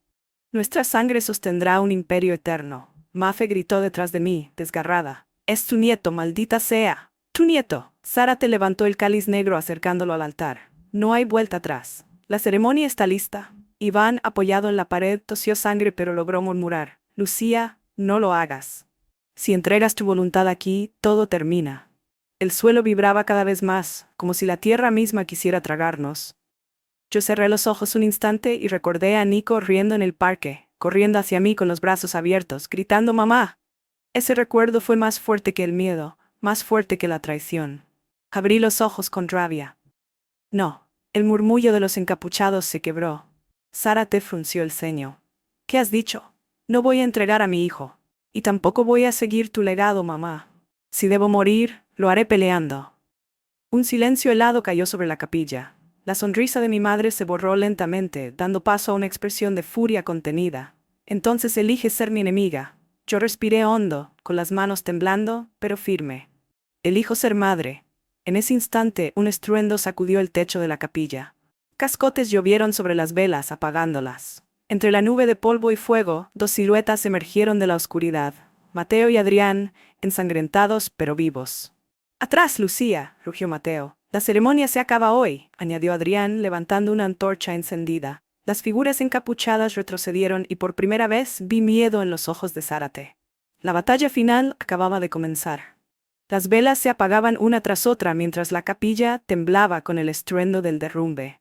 Speaker 2: Nuestra sangre sostendrá un imperio eterno». Mafe gritó detrás de mí, desgarrada. «Es tu nieto, maldita sea. Tu nieto». Zárate levantó el cáliz negro acercándolo al altar. «No hay vuelta atrás. La ceremonia está lista». Iván, apoyado en la pared, tosió sangre pero logró murmurar. «Lucía, no lo hagas. Si entregas tu voluntad aquí, todo termina». El suelo vibraba cada vez más, como si la tierra misma quisiera tragarnos. Yo cerré los ojos un instante y recordé a Nico riendo en el parque, corriendo hacia mí con los brazos abiertos, gritando «¡Mamá!». Ese recuerdo fue más fuerte que el miedo, más fuerte que la traición. Abrí los ojos con rabia. No, el murmullo de los encapuchados se quebró. Zárate frunció el ceño. «¿Qué has dicho? No voy a entregar a mi hijo. Y tampoco voy a seguir tu legado, mamá. Si debo morir, lo haré peleando». Un silencio helado cayó sobre la capilla. La sonrisa de mi madre se borró lentamente, dando paso a una expresión de furia contenida. «Entonces elige ser mi enemiga». Yo respiré hondo, con las manos temblando, pero firme. «Elijo ser madre». En ese instante, un estruendo sacudió el techo de la capilla. Cascotes llovieron sobre las velas, apagándolas. Entre la nube de polvo y fuego, dos siluetas emergieron de la oscuridad. Mateo y Adrián, ensangrentados pero vivos. «¡Atrás, Lucía!», rugió Mateo. «La ceremonia se acaba hoy», añadió Adrián, levantando una antorcha encendida. Las figuras encapuchadas retrocedieron y por primera vez vi miedo en los ojos de Zárate. La batalla final acababa de comenzar. Las velas se apagaban una tras otra mientras la capilla temblaba con el estruendo del derrumbe.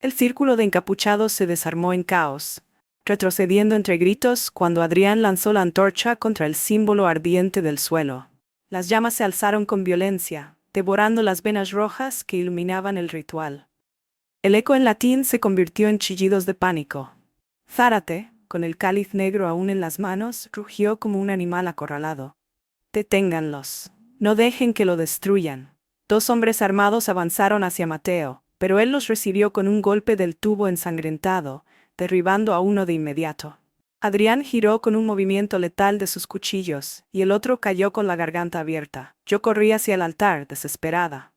Speaker 2: El círculo de encapuchados se desarmó en caos, retrocediendo entre gritos cuando Adrián lanzó la antorcha contra el símbolo ardiente del suelo. Las llamas se alzaron con violencia, devorando las venas rojas que iluminaban el ritual. El eco en latín se convirtió en chillidos de pánico. Zárate, con el cáliz negro aún en las manos, rugió como un animal acorralado. «Deténganlos. No dejen que lo destruyan». Dos hombres armados avanzaron hacia Mateo, pero él los recibió con un golpe del tubo ensangrentado, derribando a uno de inmediato. Adrián giró con un movimiento letal de sus cuchillos, y el otro cayó con la garganta abierta. Yo corrí hacia el altar, desesperada.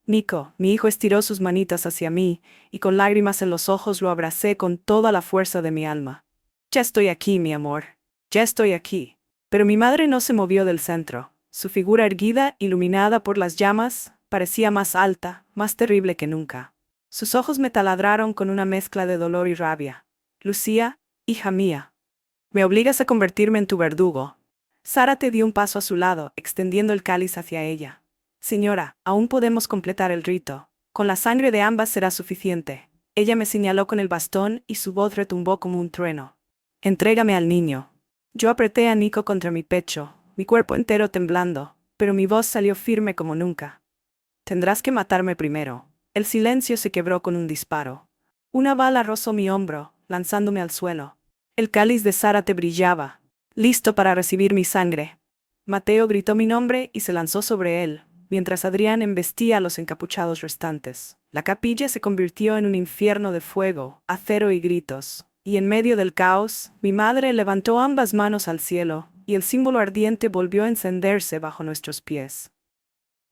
Speaker 2: Nico, mi hijo, estiró sus manitas hacia mí, y con lágrimas en los ojos lo abracé con toda la fuerza de mi alma. «Ya estoy aquí, mi amor. Ya estoy aquí». Pero mi madre no se movió del centro. Su figura erguida, iluminada por las llamas, parecía más alta, más terrible que nunca. Sus ojos me taladraron con una mezcla de dolor y rabia. «Lucía, hija mía, me obligas a convertirme en tu verdugo». Zárate dio un paso a su lado, extendiendo el cáliz hacia ella. «Señora, aún podemos completar el rito. Con la sangre de ambas será suficiente». Ella me señaló con el bastón y su voz retumbó como un trueno. «Entrégame al niño». Yo apreté a Nico contra mi pecho, mi cuerpo entero temblando, pero mi voz salió firme como nunca. «Tendrás que matarme primero». El silencio se quebró con un disparo. Una bala rozó mi hombro, lanzándome al suelo. El cáliz de Zárate brillaba, listo para recibir mi sangre. Mateo gritó mi nombre y se lanzó sobre él, mientras Adrián embestía a los encapuchados restantes. La capilla se convirtió en un infierno de fuego, acero y gritos, y en medio del caos, mi madre levantó ambas manos al cielo, y el símbolo ardiente volvió a encenderse bajo nuestros pies.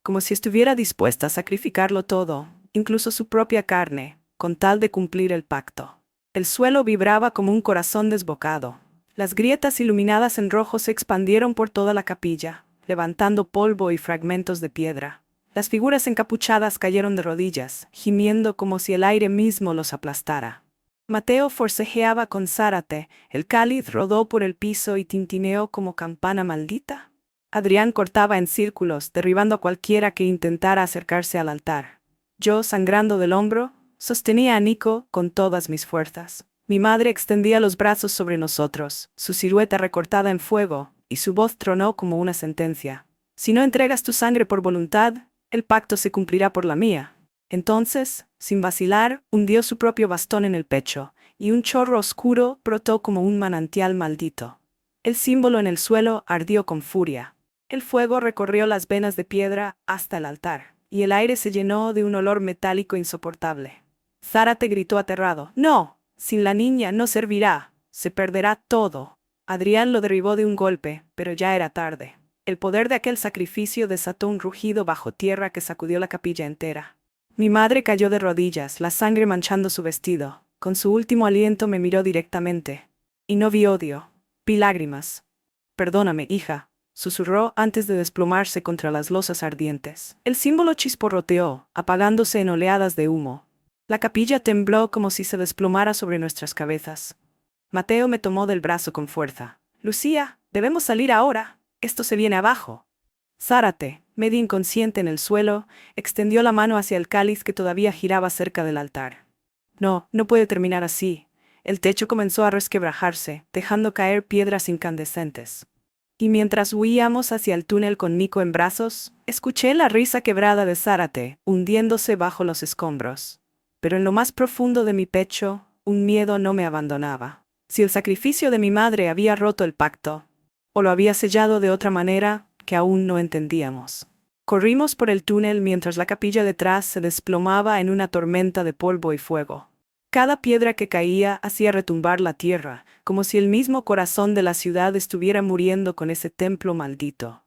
Speaker 2: Como si estuviera dispuesta a sacrificarlo todo, incluso su propia carne, con tal de cumplir el pacto. El suelo vibraba como un corazón desbocado. Las grietas iluminadas en rojo se expandieron por toda la capilla, levantando polvo y fragmentos de piedra. Las figuras encapuchadas cayeron de rodillas, gimiendo como si el aire mismo los aplastara. Mateo forcejeaba con Zárate, el cáliz rodó por el piso y tintineó como campana maldita. Adrián cortaba en círculos, derribando a cualquiera que intentara acercarse al altar. Yo, sangrando del hombro, sostenía a Nico con todas mis fuerzas. Mi madre extendía los brazos sobre nosotros, su silueta recortada en fuego, y su voz tronó como una sentencia. «Si no entregas tu sangre por voluntad, el pacto se cumplirá por la mía». Entonces, sin vacilar, hundió su propio bastón en el pecho, y un chorro oscuro brotó como un manantial maldito. El símbolo en el suelo ardió con furia. El fuego recorrió las venas de piedra hasta el altar, y el aire se llenó de un olor metálico insoportable. Zárate gritó aterrado. «¡No! Sin la niña no servirá. Se perderá todo». Adrián lo derribó de un golpe, pero ya era tarde. El poder de aquel sacrificio desató un rugido bajo tierra que sacudió la capilla entera. Mi madre cayó de rodillas, la sangre manchando su vestido. Con su último aliento me miró directamente. Y no vi odio, vi lágrimas. «Perdóname, hija», susurró antes de desplomarse contra las losas ardientes. El símbolo chisporroteó, apagándose en oleadas de humo. La capilla tembló como si se desplomara sobre nuestras cabezas. Mateo me tomó del brazo con fuerza. «Lucía, debemos salir ahora. Esto se viene abajo». Zárate, medio inconsciente en el suelo, extendió la mano hacia el cáliz que todavía giraba cerca del altar. «No, no puede terminar así. el techo comenzó a resquebrajarse, dejando caer piedras incandescentes. Y mientras huíamos hacia el túnel con Nico en brazos, escuché la risa quebrada de Zárate, hundiéndose bajo los escombros. Pero en lo más profundo de mi pecho, un miedo no me abandonaba. Si el sacrificio de mi madre había roto el pacto, o lo había sellado de otra manera que aún no entendíamos. Corrimos por el túnel mientras la capilla detrás se desplomaba en una tormenta de polvo y fuego. Cada piedra que caía hacía retumbar la tierra, como si el mismo corazón de la ciudad estuviera muriendo con ese templo maldito.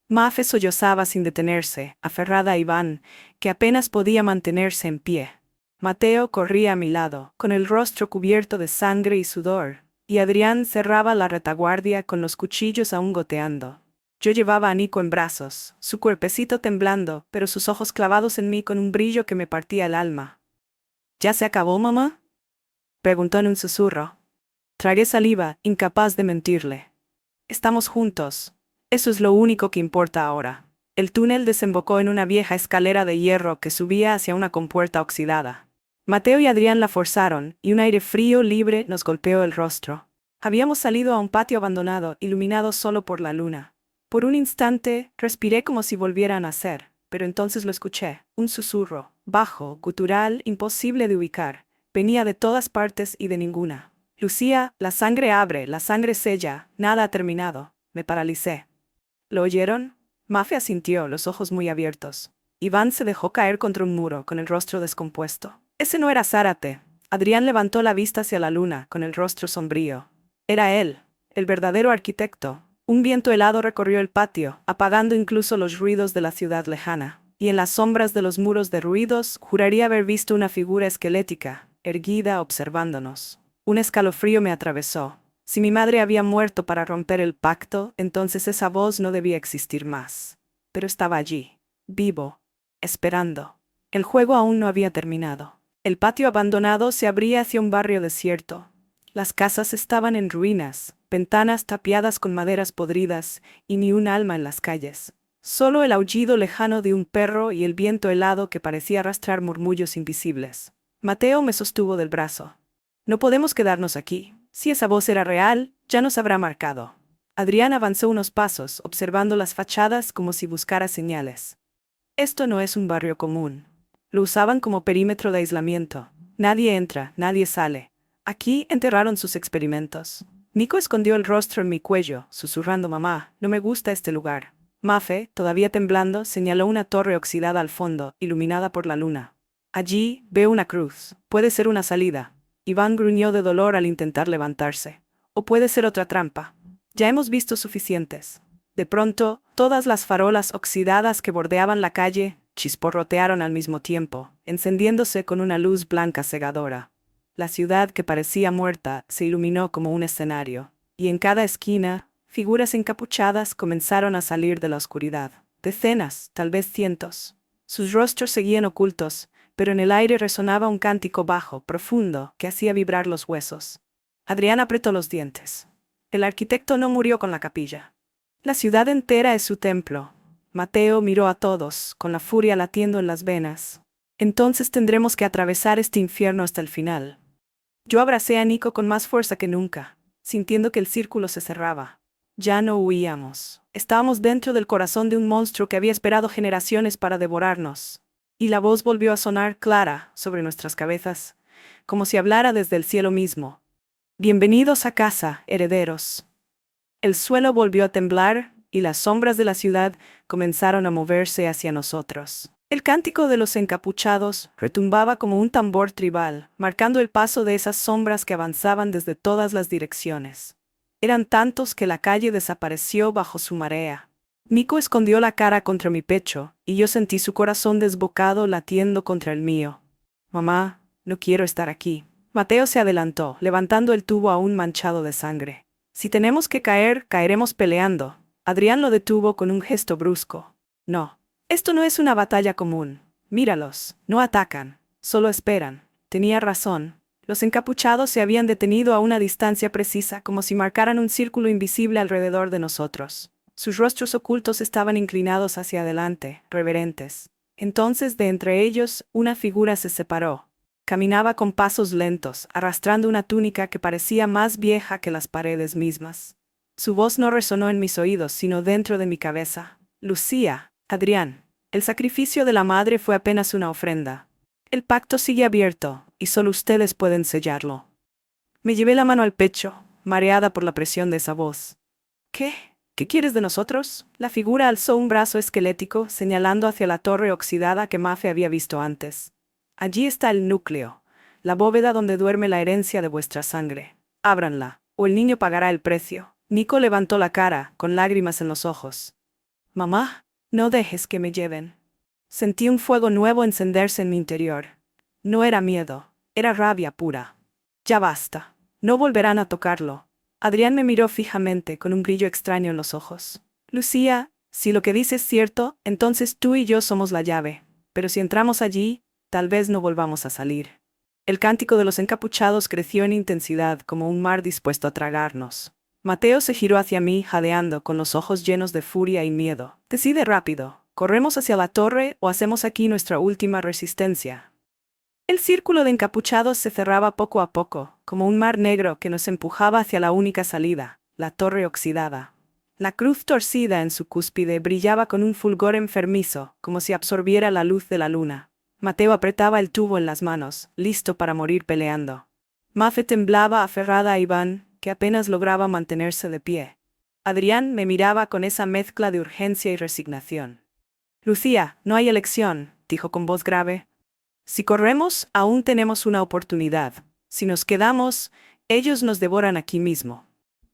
Speaker 2: Mafe sollozaba sin detenerse, aferrada a Iván, que apenas podía mantenerse en pie. Mateo corría a mi lado, con el rostro cubierto de sangre y sudor, y Adrián cerraba la retaguardia con los cuchillos aún goteando. Yo llevaba a Nico en brazos, su cuerpecito temblando, pero sus ojos clavados en mí con un brillo que me partía el alma. ¿Ya se acabó, mamá?, preguntó en un susurro. Tragué saliva, incapaz de mentirle. Estamos juntos. Eso es lo único que importa ahora. El túnel desembocó en una vieja escalera de hierro que subía hacia una compuerta oxidada. Mateo y Adrián la forzaron, y un aire frío libre nos golpeó el rostro. Habíamos salido a un patio abandonado, iluminado solo por la luna. Por un instante, respiré como si volviera a nacer, pero entonces lo escuché, un susurro, bajo, gutural, imposible de ubicar. Venía de todas partes y de ninguna. Lucía, la sangre abre, la sangre sella, nada ha terminado. Me paralicé. ¿Lo oyeron? Mafe asintió, los ojos muy abiertos. Iván se dejó caer contra un muro, con el rostro descompuesto. Ese no era Zárate. Adrián levantó la vista hacia la luna, con el rostro sombrío. Era él, el verdadero arquitecto. Un viento helado recorrió el patio, apagando incluso los ruidos de la ciudad lejana. Y en las sombras de los muros derruidos, juraría haber visto una figura esquelética, erguida, observándonos. Un escalofrío me atravesó. Si mi madre había muerto para romper el pacto, entonces esa voz no debía existir más. Pero estaba allí, vivo, esperando. El juego aún no había terminado. El patio abandonado se abría hacia un barrio desierto. Las casas estaban en ruinas, ventanas tapiadas con maderas podridas, y ni un alma en las calles. Solo el aullido lejano de un perro y el viento helado que parecía arrastrar murmullos invisibles. Mateo me sostuvo del brazo. No podemos quedarnos aquí. Si esa voz era real, ya nos habrá marcado. Adrián avanzó unos pasos, observando las fachadas como si buscara señales. Esto no es un barrio común. Lo usaban como perímetro de aislamiento. Nadie entra, nadie sale. Aquí enterraron sus experimentos. Nico escondió el rostro en mi cuello, susurrando: «Mamá, no me gusta este lugar». Mafe, todavía temblando, señaló una torre oxidada al fondo, iluminada por la luna. «Allí veo una cruz. Puede ser una salida». Iván gruñó de dolor al intentar levantarse. «O puede ser otra trampa. Ya hemos visto suficientes». De pronto, todas las farolas oxidadas que bordeaban la calle chisporrotearon al mismo tiempo, encendiéndose con una luz blanca cegadora. La ciudad, que parecía muerta, se iluminó como un escenario, y en cada esquina, figuras encapuchadas comenzaron a salir de la oscuridad. Decenas, tal vez cientos. Sus rostros seguían ocultos, pero en el aire resonaba un cántico bajo, profundo, que hacía vibrar los huesos. Adrián apretó los dientes. El arquitecto no murió con la capilla. La ciudad entera es su templo. Mateo miró a todos, con la furia latiendo en las venas. Entonces tendremos que atravesar este infierno hasta el final. Yo abracé a Nico con más fuerza que nunca, sintiendo que el círculo se cerraba. Ya no huíamos. Estábamos dentro del corazón de un monstruo que había esperado generaciones para devorarnos. Y la voz volvió a sonar clara sobre nuestras cabezas, como si hablara desde el cielo mismo. «Bienvenidos a casa, herederos». El suelo volvió a temblar, y las sombras de la ciudad comenzaron a moverse hacia nosotros. El cántico de los encapuchados retumbaba como un tambor tribal, marcando el paso de esas sombras que avanzaban desde todas las direcciones. Eran tantos que la calle desapareció bajo su marea. Nico escondió la cara contra mi pecho, y yo sentí su corazón desbocado latiendo contra el mío. «Mamá, no quiero estar aquí». Mateo se adelantó, levantando el tubo aún manchado de sangre. «Si tenemos que caer, caeremos peleando». Adrián lo detuvo con un gesto brusco. «No. Esto no es una batalla común. Míralos, no atacan, solo esperan». Tenía razón. Los encapuchados se habían detenido a una distancia precisa, como si marcaran un círculo invisible alrededor de nosotros. Sus rostros ocultos estaban inclinados hacia adelante, reverentes. Entonces, de entre ellos, una figura se separó. Caminaba con pasos lentos, arrastrando una túnica que parecía más vieja que las paredes mismas. Su voz no resonó en mis oídos, sino dentro de mi cabeza. Lucía, Adrián, el sacrificio de la madre fue apenas una ofrenda. El pacto sigue abierto, y solo ustedes pueden sellarlo. Me llevé la mano al pecho, mareada por la presión de esa voz. ¿Qué? ¿Qué quieres de nosotros? La figura alzó un brazo esquelético, señalando hacia la torre oxidada que Mafe había visto antes. Allí está el núcleo, la bóveda donde duerme la herencia de vuestra sangre. Ábranla, o el niño pagará el precio. Nico levantó la cara, con lágrimas en los ojos. Mamá, no dejes que me lleven. Sentí un fuego nuevo encenderse en mi interior. No era miedo, era rabia pura. Ya basta, no volverán a tocarlo. Adrián me miró fijamente, con un brillo extraño en los ojos. Lucía, si lo que dices es cierto, entonces tú y yo somos la llave. Pero si entramos allí, tal vez no volvamos a salir. El cántico de los encapuchados creció en intensidad, como un mar dispuesto a tragarnos. Mateo se giró hacia mí, jadeando, con los ojos llenos de furia y miedo. Decide rápido, ¿corremos hacia la torre o hacemos aquí nuestra última resistencia? El círculo de encapuchados se cerraba poco a poco, como un mar negro que nos empujaba hacia la única salida, la torre oxidada. La cruz torcida en su cúspide brillaba con un fulgor enfermizo, como si absorbiera la luz de la luna. Mateo apretaba el tubo en las manos, listo para morir peleando. Mafe temblaba aferrada a Iván, que apenas lograba mantenerse de pie. Adrián me miraba con esa mezcla de urgencia y resignación. Lucía, no hay elección, dijo con voz grave. Si corremos, aún tenemos una oportunidad. Si nos quedamos, ellos nos devoran aquí mismo.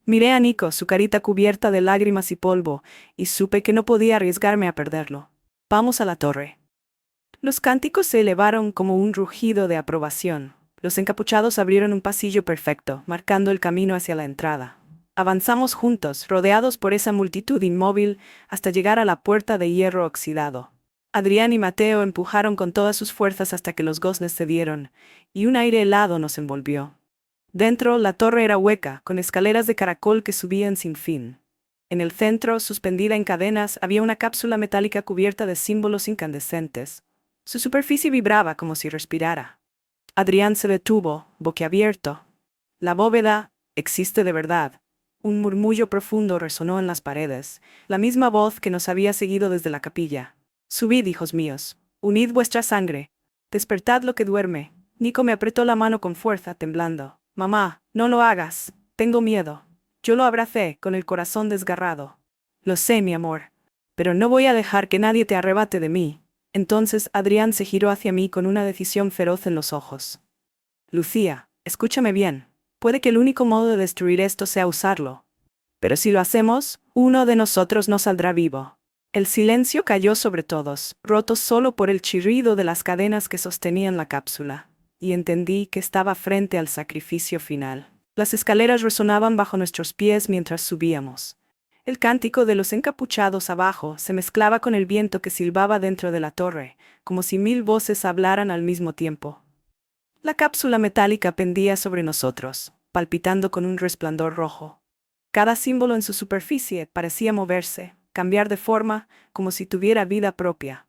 Speaker 2: Miré a Nico, su carita cubierta de lágrimas y polvo, y supe que no podía arriesgarme a perderlo. Vamos a la torre. Los cánticos se elevaron como un rugido de aprobación. Los encapuchados abrieron un pasillo perfecto, marcando el camino hacia la entrada. Avanzamos juntos, rodeados por esa multitud inmóvil, hasta llegar a la puerta de hierro oxidado. Adrián y Mateo empujaron con todas sus fuerzas hasta que los goznes cedieron, y un aire helado nos envolvió. Dentro, la torre era hueca, con escaleras de caracol que subían sin fin. En el centro, suspendida en cadenas, había una cápsula metálica cubierta de símbolos incandescentes. Su superficie vibraba como si respirara. Adrián se detuvo, boquiabierto. La bóveda existe de verdad. Un murmullo profundo resonó en las paredes, la misma voz que nos había seguido desde la capilla. Subid, hijos míos, unid vuestra sangre, despertad lo que duerme. Nico me apretó la mano con fuerza, temblando. Mamá, no lo hagas, tengo miedo. Yo lo abracé, con el corazón desgarrado. Lo sé, mi amor, pero no voy a dejar que nadie te arrebate de mí. Entonces Adrián se giró hacia mí con una decisión feroz en los ojos. Lucía, escúchame bien. Puede que el único modo de destruir esto sea usarlo. Pero si lo hacemos, uno de nosotros no saldrá vivo. El silencio cayó sobre todos, roto solo por el chirrido de las cadenas que sostenían la cápsula, y entendí que estaba frente al sacrificio final. Las escaleras resonaban bajo nuestros pies mientras subíamos. El cántico de los encapuchados abajo se mezclaba con el viento que silbaba dentro de la torre, como si 1000 voces hablaran al mismo tiempo. La cápsula metálica pendía sobre nosotros, palpitando con un resplandor rojo. Cada símbolo en su superficie parecía moverse, cambiar de forma, como si tuviera vida propia.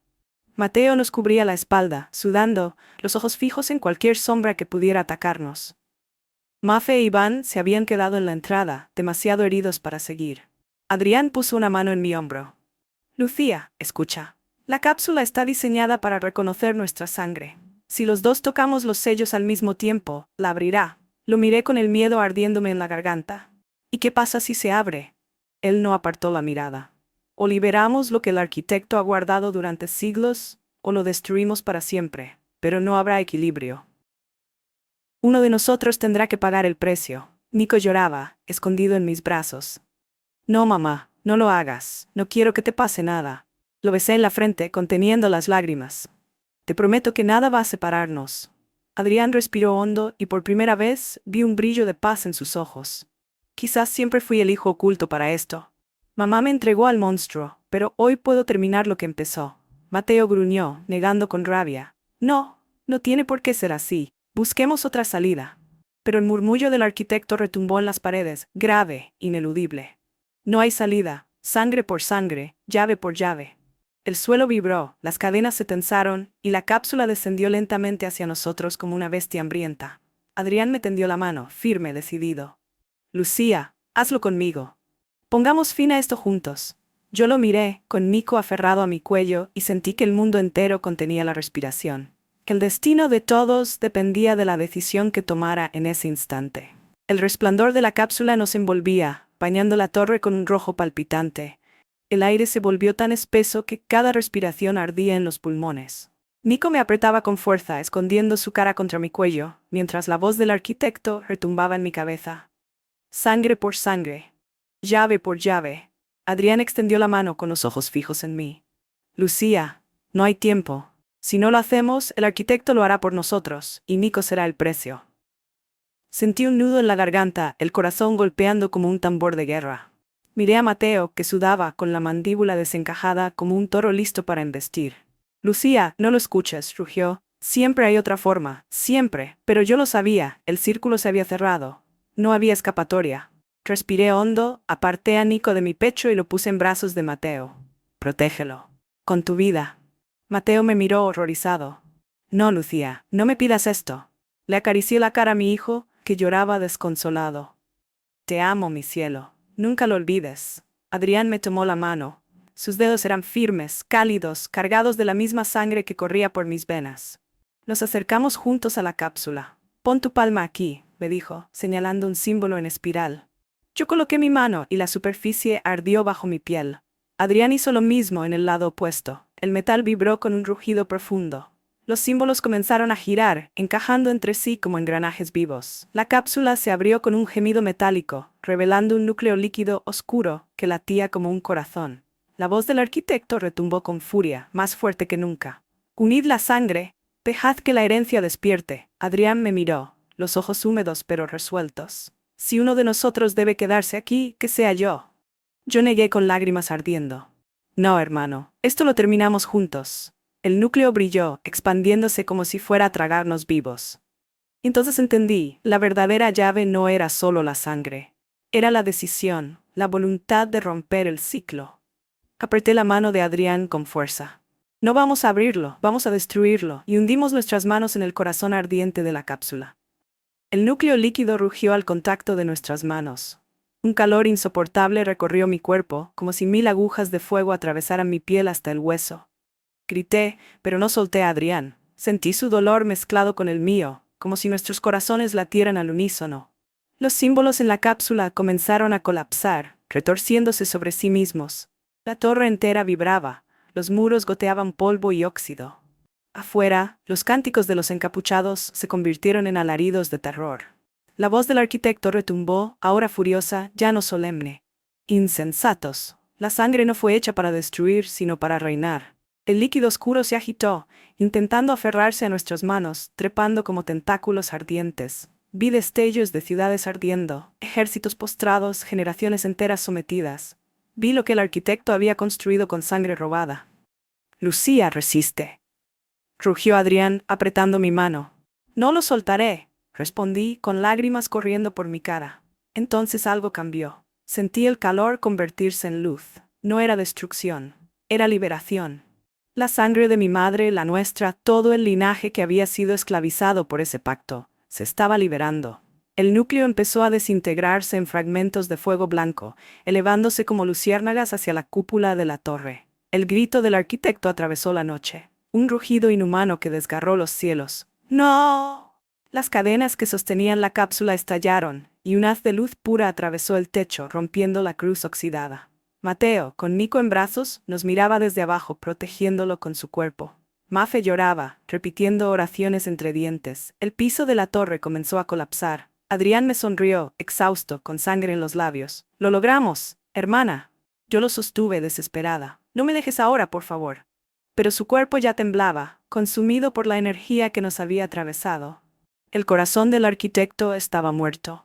Speaker 2: Mateo nos cubría la espalda, sudando, los ojos fijos en cualquier sombra que pudiera atacarnos. Mafe e Iván se habían quedado en la entrada, demasiado heridos para seguir. Adrián puso una mano en mi hombro. Lucía, escucha. La cápsula está diseñada para reconocer nuestra sangre. Si los dos tocamos los sellos al mismo tiempo, la abrirá. Lo miré con el miedo ardiéndome en la garganta. ¿Y qué pasa si se abre? Él no apartó la mirada. O liberamos lo que el arquitecto ha guardado durante siglos, o lo destruimos para siempre, pero no habrá equilibrio. Uno de nosotros tendrá que pagar el precio. Nico lloraba, escondido en mis brazos. No, mamá, no lo hagas, no quiero que te pase nada. Lo besé en la frente, conteniendo las lágrimas. Te prometo que nada va a separarnos. Adrián respiró hondo y por primera vez vi un brillo de paz en sus ojos. Quizás siempre fui el hijo oculto para esto. Mamá me entregó al monstruo, pero hoy puedo terminar lo que empezó. Mateo gruñó, negando con rabia. No, no tiene por qué ser así. Busquemos otra salida. Pero el murmullo del arquitecto retumbó en las paredes, grave, ineludible. No hay salida, sangre por sangre, llave por llave. El suelo vibró, las cadenas se tensaron, y la cápsula descendió lentamente hacia nosotros como una bestia hambrienta. Adrián me tendió la mano, firme, decidido. Lucía, hazlo conmigo. Pongamos fin a esto juntos. Yo lo miré, con Nico aferrado a mi cuello, y sentí que el mundo entero contenía la respiración. Que el destino de todos dependía de la decisión que tomara en ese instante. El resplandor de la cápsula nos envolvía, bañando la torre con un rojo palpitante. El aire se volvió tan espeso que cada respiración ardía en los pulmones. Nico me apretaba con fuerza, escondiendo su cara contra mi cuello, mientras la voz del arquitecto retumbaba en mi cabeza. Sangre por sangre. Llave por llave. Adrián extendió la mano con los ojos fijos en mí. Lucía, no hay tiempo. Si no lo hacemos, el arquitecto lo hará por nosotros, y Nico será el precio. Sentí un nudo en la garganta, el corazón golpeando como un tambor de guerra. Miré a Mateo, que sudaba, con la mandíbula desencajada como un toro listo para embestir. Lucía, no lo escuches, rugió. Siempre hay otra forma, siempre. Pero yo lo sabía, el círculo se había cerrado. No había escapatoria. Respiré hondo, aparté a Nico de mi pecho y lo puse en brazos de Mateo. Protégelo. Con tu vida. Mateo me miró horrorizado. No, Lucía, no me pidas esto. Le acaricié la cara a mi hijo, que lloraba desconsolado. Te amo, mi cielo. Nunca lo olvides. Adrián me tomó la mano. Sus dedos eran firmes, cálidos, cargados de la misma sangre que corría por mis venas. Nos acercamos juntos a la cápsula. Pon tu palma aquí, me dijo, señalando un símbolo en espiral. Yo coloqué mi mano y la superficie ardió bajo mi piel. Adrián hizo lo mismo en el lado opuesto. El metal vibró con un rugido profundo. Los símbolos comenzaron a girar, encajando entre sí como engranajes vivos. La cápsula se abrió con un gemido metálico, revelando un núcleo líquido oscuro que latía como un corazón. La voz del arquitecto retumbó con furia, más fuerte que nunca. Unid la sangre, dejad que la herencia despierte. Adrián me miró, los ojos húmedos pero resueltos. Si uno de nosotros debe quedarse aquí, que sea yo. Yo negué con lágrimas ardiendo. No, hermano, esto lo terminamos juntos. El núcleo brilló, expandiéndose como si fuera a tragarnos vivos. Entonces entendí, la verdadera llave no era solo la sangre. Era la decisión, la voluntad de romper el ciclo. Apreté la mano de Adrián con fuerza. No vamos a abrirlo, vamos a destruirlo, y hundimos nuestras manos en el corazón ardiente de la cápsula. El núcleo líquido rugió al contacto de nuestras manos. Un calor insoportable recorrió mi cuerpo, como si 1000 agujas de fuego atravesaran mi piel hasta el hueso. Grité, pero no solté a Adrián. Sentí su dolor mezclado con el mío, como si nuestros corazones latieran al unísono. Los símbolos en la cápsula comenzaron a colapsar, retorciéndose sobre sí mismos. La torre entera vibraba, los muros goteaban polvo y óxido. Afuera, los cánticos de los encapuchados se convirtieron en alaridos de terror. La voz del arquitecto retumbó, ahora furiosa, ya no solemne. Insensatos. La sangre no fue hecha para destruir, sino para reinar. El líquido oscuro se agitó, intentando aferrarse a nuestras manos, trepando como tentáculos ardientes. Vi destellos de ciudades ardiendo, ejércitos postrados, generaciones enteras sometidas. Vi lo que el arquitecto había construido con sangre robada. Lucía, resiste. Rugió Adrián, apretando mi mano. No lo soltaré, respondí, con lágrimas corriendo por mi cara. Entonces algo cambió. Sentí el calor convertirse en luz. No era destrucción, era liberación. La sangre de mi madre, la nuestra, todo el linaje que había sido esclavizado por ese pacto, se estaba liberando. El núcleo empezó a desintegrarse en fragmentos de fuego blanco, elevándose como luciérnagas hacia la cúpula de la torre. El grito del arquitecto atravesó la noche. Un rugido inhumano que desgarró los cielos. ¡No! Las cadenas que sostenían la cápsula estallaron, y un haz de luz pura atravesó el techo, rompiendo la cruz oxidada. Mateo, con Nico en brazos, nos miraba desde abajo, protegiéndolo con su cuerpo. Mafe lloraba, repitiendo oraciones entre dientes. El piso de la torre comenzó a colapsar. Adrián me sonrió, exhausto, con sangre en los labios. «Lo logramos, hermana». Yo lo sostuve desesperada. «No me dejes ahora, por favor». Pero su cuerpo ya temblaba, consumido por la energía que nos había atravesado. El corazón del arquitecto estaba muerto.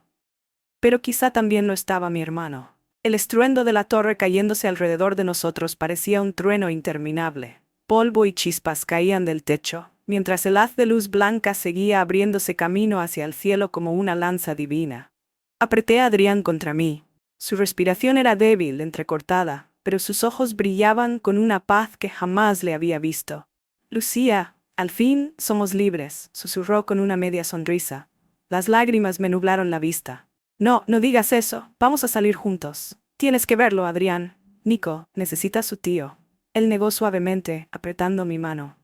Speaker 2: Pero quizá también lo estaba mi hermano. El estruendo de la torre cayéndose alrededor de nosotros parecía un trueno interminable. Polvo y chispas caían del techo, mientras el haz de luz blanca seguía abriéndose camino hacia el cielo como una lanza divina. Apreté a Adrián contra mí. Su respiración era débil, entrecortada, pero sus ojos brillaban con una paz que jamás le había visto. Lucía, al fin somos libres, susurró con una media sonrisa. Las lágrimas me nublaron la vista. No, no digas eso, vamos a salir juntos. Tienes que verlo, Adrián. Nico, necesita a su tío. Él negó suavemente, apretando mi mano.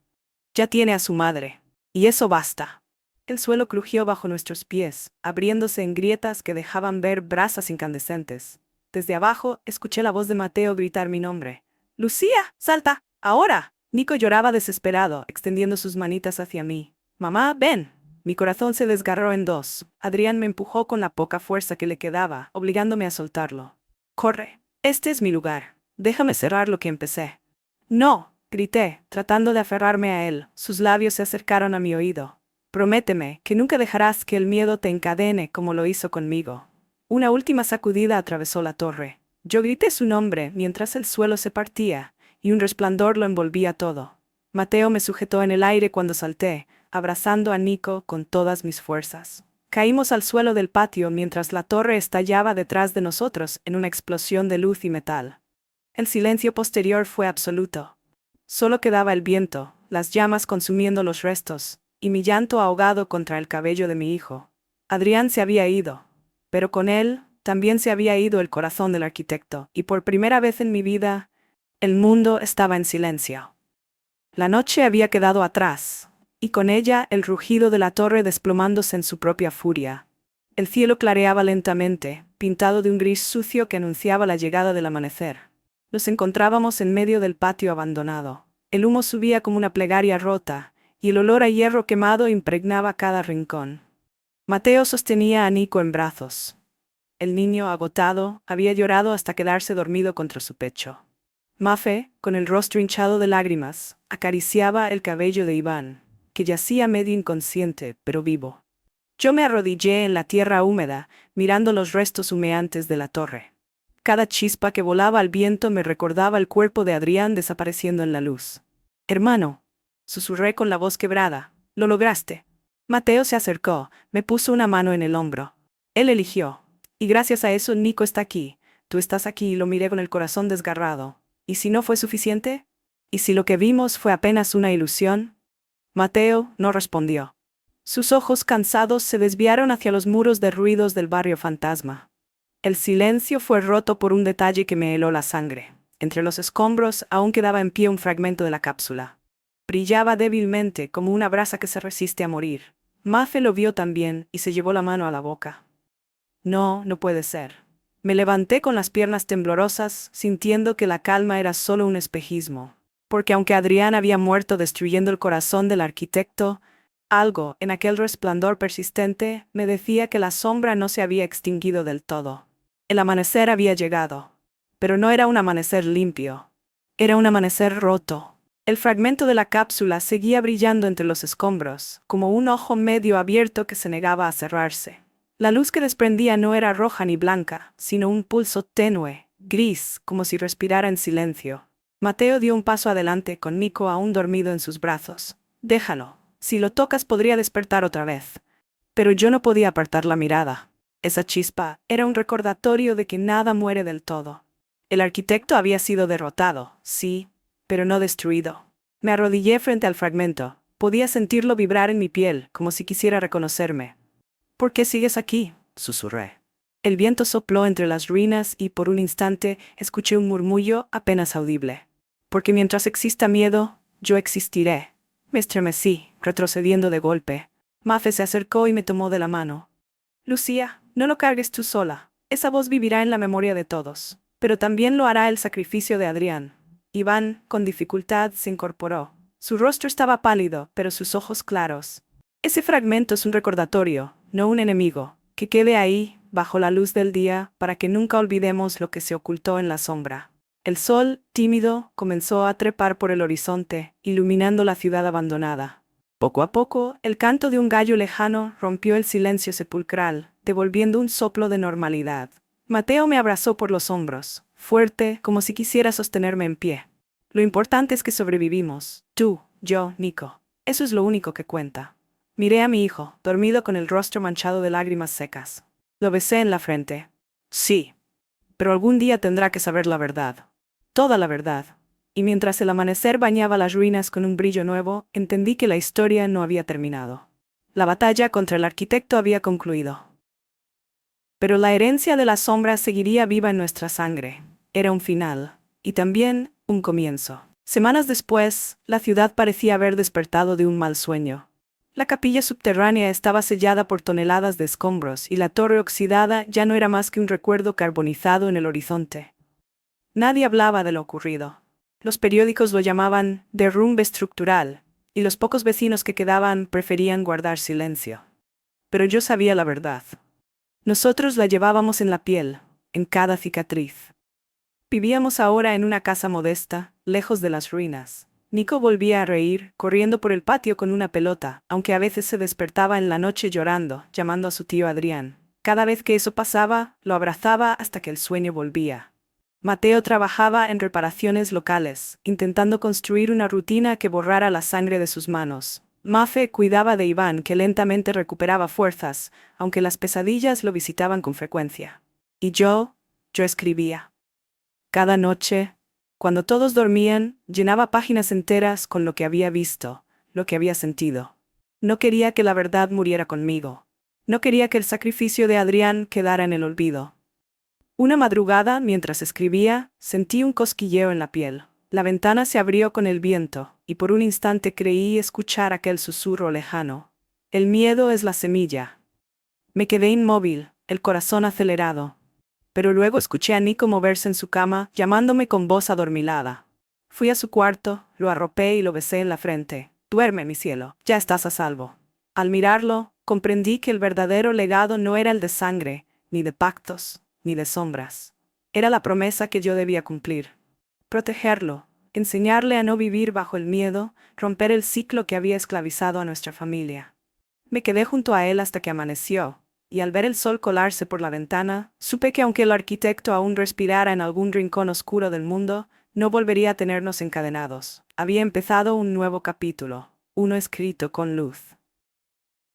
Speaker 2: Ya tiene a su madre. Y eso basta. El suelo crujió bajo nuestros pies, abriéndose en grietas que dejaban ver brasas incandescentes. Desde abajo, escuché la voz de Mateo gritar mi nombre. ¡Lucía! ¡Salta! ¡Ahora! Nico lloraba desesperado, extendiendo sus manitas hacia mí. ¡Mamá, ven! Mi corazón se desgarró en dos. Adrián me empujó con la poca fuerza que le quedaba, obligándome a soltarlo. ¡Corre! Este es mi lugar. Déjame cerrar lo que empecé. ¡No! Grité, tratando de aferrarme a él. Sus labios se acercaron a mi oído. Prométeme que nunca dejarás que el miedo te encadene como lo hizo conmigo. Una última sacudida atravesó la torre. Yo grité su nombre mientras el suelo se partía, y un resplandor lo envolvía todo. Mateo me sujetó en el aire cuando salté, abrazando a Nico con todas mis fuerzas. Caímos al suelo del patio mientras la torre estallaba detrás de nosotros en una explosión de luz y metal. El silencio posterior fue absoluto. Solo quedaba el viento, las llamas consumiendo los restos, y mi llanto ahogado contra el cabello de mi hijo. Adrián se había ido, pero con él también se había ido el corazón del arquitecto, y por primera vez en mi vida, el mundo estaba en silencio. La noche había quedado atrás, y con ella el rugido de la torre desplomándose en su propia furia. El cielo clareaba lentamente, pintado de un gris sucio que anunciaba la llegada del amanecer. Nos encontrábamos en medio del patio abandonado. El humo subía como una plegaria rota, y el olor a hierro quemado impregnaba cada rincón. Mateo sostenía a Nico en brazos. El niño, agotado, había llorado hasta quedarse dormido contra su pecho. Mafe, con el rostro hinchado de lágrimas, acariciaba el cabello de Iván, que yacía medio inconsciente, pero vivo. Yo me arrodillé en la tierra húmeda, mirando los restos humeantes de la torre. Cada chispa que volaba al viento me recordaba el cuerpo de Adrián desapareciendo en la luz. «Hermano», susurré con la voz quebrada, «lo lograste». Mateo se acercó, me puso una mano en el hombro. Él eligió. Y gracias a eso Nico está aquí. Tú estás aquí y lo miré con el corazón desgarrado. ¿Y si no fue suficiente? ¿Y si lo que vimos fue apenas una ilusión? Mateo no respondió. Sus ojos cansados se desviaron hacia los muros de ruidos del barrio fantasma. El silencio fue roto por un detalle que me heló la sangre. Entre los escombros aún quedaba en pie un fragmento de la cápsula. Brillaba débilmente como una brasa que se resiste a morir. Mafe lo vio también y se llevó la mano a la boca. No, no puede ser. Me levanté con las piernas temblorosas, sintiendo que la calma era solo un espejismo. Porque aunque Adrián había muerto destruyendo el corazón del arquitecto, algo, en aquel resplandor persistente, me decía que la sombra no se había extinguido del todo. El amanecer había llegado. Pero no era un amanecer limpio. Era un amanecer roto. El fragmento de la cápsula seguía brillando entre los escombros, como un ojo medio abierto que se negaba a cerrarse. La luz que desprendía no era roja ni blanca, sino un pulso tenue, gris, como si respirara en silencio. Mateo dio un paso adelante con Nico aún dormido en sus brazos. Déjalo. Si lo tocas podría despertar otra vez. Pero yo no podía apartar la mirada. Esa chispa era un recordatorio de que nada muere del todo. El arquitecto había sido derrotado, sí, pero no destruido. Me arrodillé frente al fragmento. Podía sentirlo vibrar en mi piel, como si quisiera reconocerme. «¿Por qué sigues aquí?», susurré. El viento sopló entre las ruinas y por un instante escuché un murmullo apenas audible. «Porque mientras exista miedo, yo existiré». Me estremecí, retrocediendo de golpe. Mafe se acercó y me tomó de la mano. «Lucía, no lo cargues tú sola. Esa voz vivirá en la memoria de todos. Pero también lo hará el sacrificio de Adrián». Iván, con dificultad, se incorporó. Su rostro estaba pálido, pero sus ojos claros. «Ese fragmento es un recordatorio, no un enemigo. Que quede ahí, bajo la luz del día, para que nunca olvidemos lo que se ocultó en la sombra». El sol, tímido, comenzó a trepar por el horizonte, iluminando la ciudad abandonada. Poco a poco, el canto de un gallo lejano rompió el silencio sepulcral, devolviendo un soplo de normalidad. Mateo me abrazó por los hombros, fuerte, como si quisiera sostenerme en pie. «Lo importante es que sobrevivimos. Tú, yo, Nico. Eso es lo único que cuenta». Miré a mi hijo, dormido con el rostro manchado de lágrimas secas. Lo besé en la frente. «Sí. Pero algún día tendrá que saber la verdad». toda la verdad. Y mientras el amanecer bañaba las ruinas con un brillo nuevo, entendí que la historia no había terminado. La batalla contra el arquitecto había concluido. Pero la herencia de las sombras seguiría viva en nuestra sangre. Era un final, y también un comienzo. Semanas después, la ciudad parecía haber despertado de un mal sueño. La capilla subterránea estaba sellada por toneladas de escombros y la torre oxidada ya no era más que un recuerdo carbonizado en el horizonte. Nadie hablaba de lo ocurrido. Los periódicos lo llamaban derrumbe estructural, y los pocos vecinos que quedaban preferían guardar silencio. Pero yo sabía la verdad. Nosotros la llevábamos en la piel, en cada cicatriz. Vivíamos ahora en una casa modesta, lejos de las ruinas. Nico volvía a reír, corriendo por el patio con una pelota, aunque a veces se despertaba en la noche llorando, llamando a su tío Adrián. Cada vez que eso pasaba, lo abrazaba hasta que el sueño volvía. Mateo trabajaba en reparaciones locales, intentando construir una rutina que borrara la sangre de sus manos. Mafe cuidaba de Iván, que lentamente recuperaba fuerzas, aunque las pesadillas lo visitaban con frecuencia. Y yo escribía. Cada noche, cuando todos dormían, llenaba páginas enteras con lo que había visto, lo que había sentido. No quería que la verdad muriera conmigo. No quería que el sacrificio de Adrián quedara en el olvido. Una madrugada, mientras escribía, sentí un cosquilleo en la piel. La ventana se abrió con el viento, y por un instante creí escuchar aquel susurro lejano. El miedo es la semilla. Me quedé inmóvil, el corazón acelerado. Pero luego escuché a Nico moverse en su cama, llamándome con voz adormilada. Fui a su cuarto, lo arropé y lo besé en la frente. Duerme, mi cielo, ya estás a salvo. Al mirarlo, comprendí que el verdadero legado no era el de sangre, ni de pactos, ni de sombras. Era la promesa que yo debía cumplir. Protegerlo, enseñarle a no vivir bajo el miedo, romper el ciclo que había esclavizado a nuestra familia. Me quedé junto a él hasta que amaneció, y al ver el sol colarse por la ventana, supe que aunque el arquitecto aún respirara en algún rincón oscuro del mundo, no volvería a tenernos encadenados. Había empezado un nuevo capítulo, uno escrito con luz.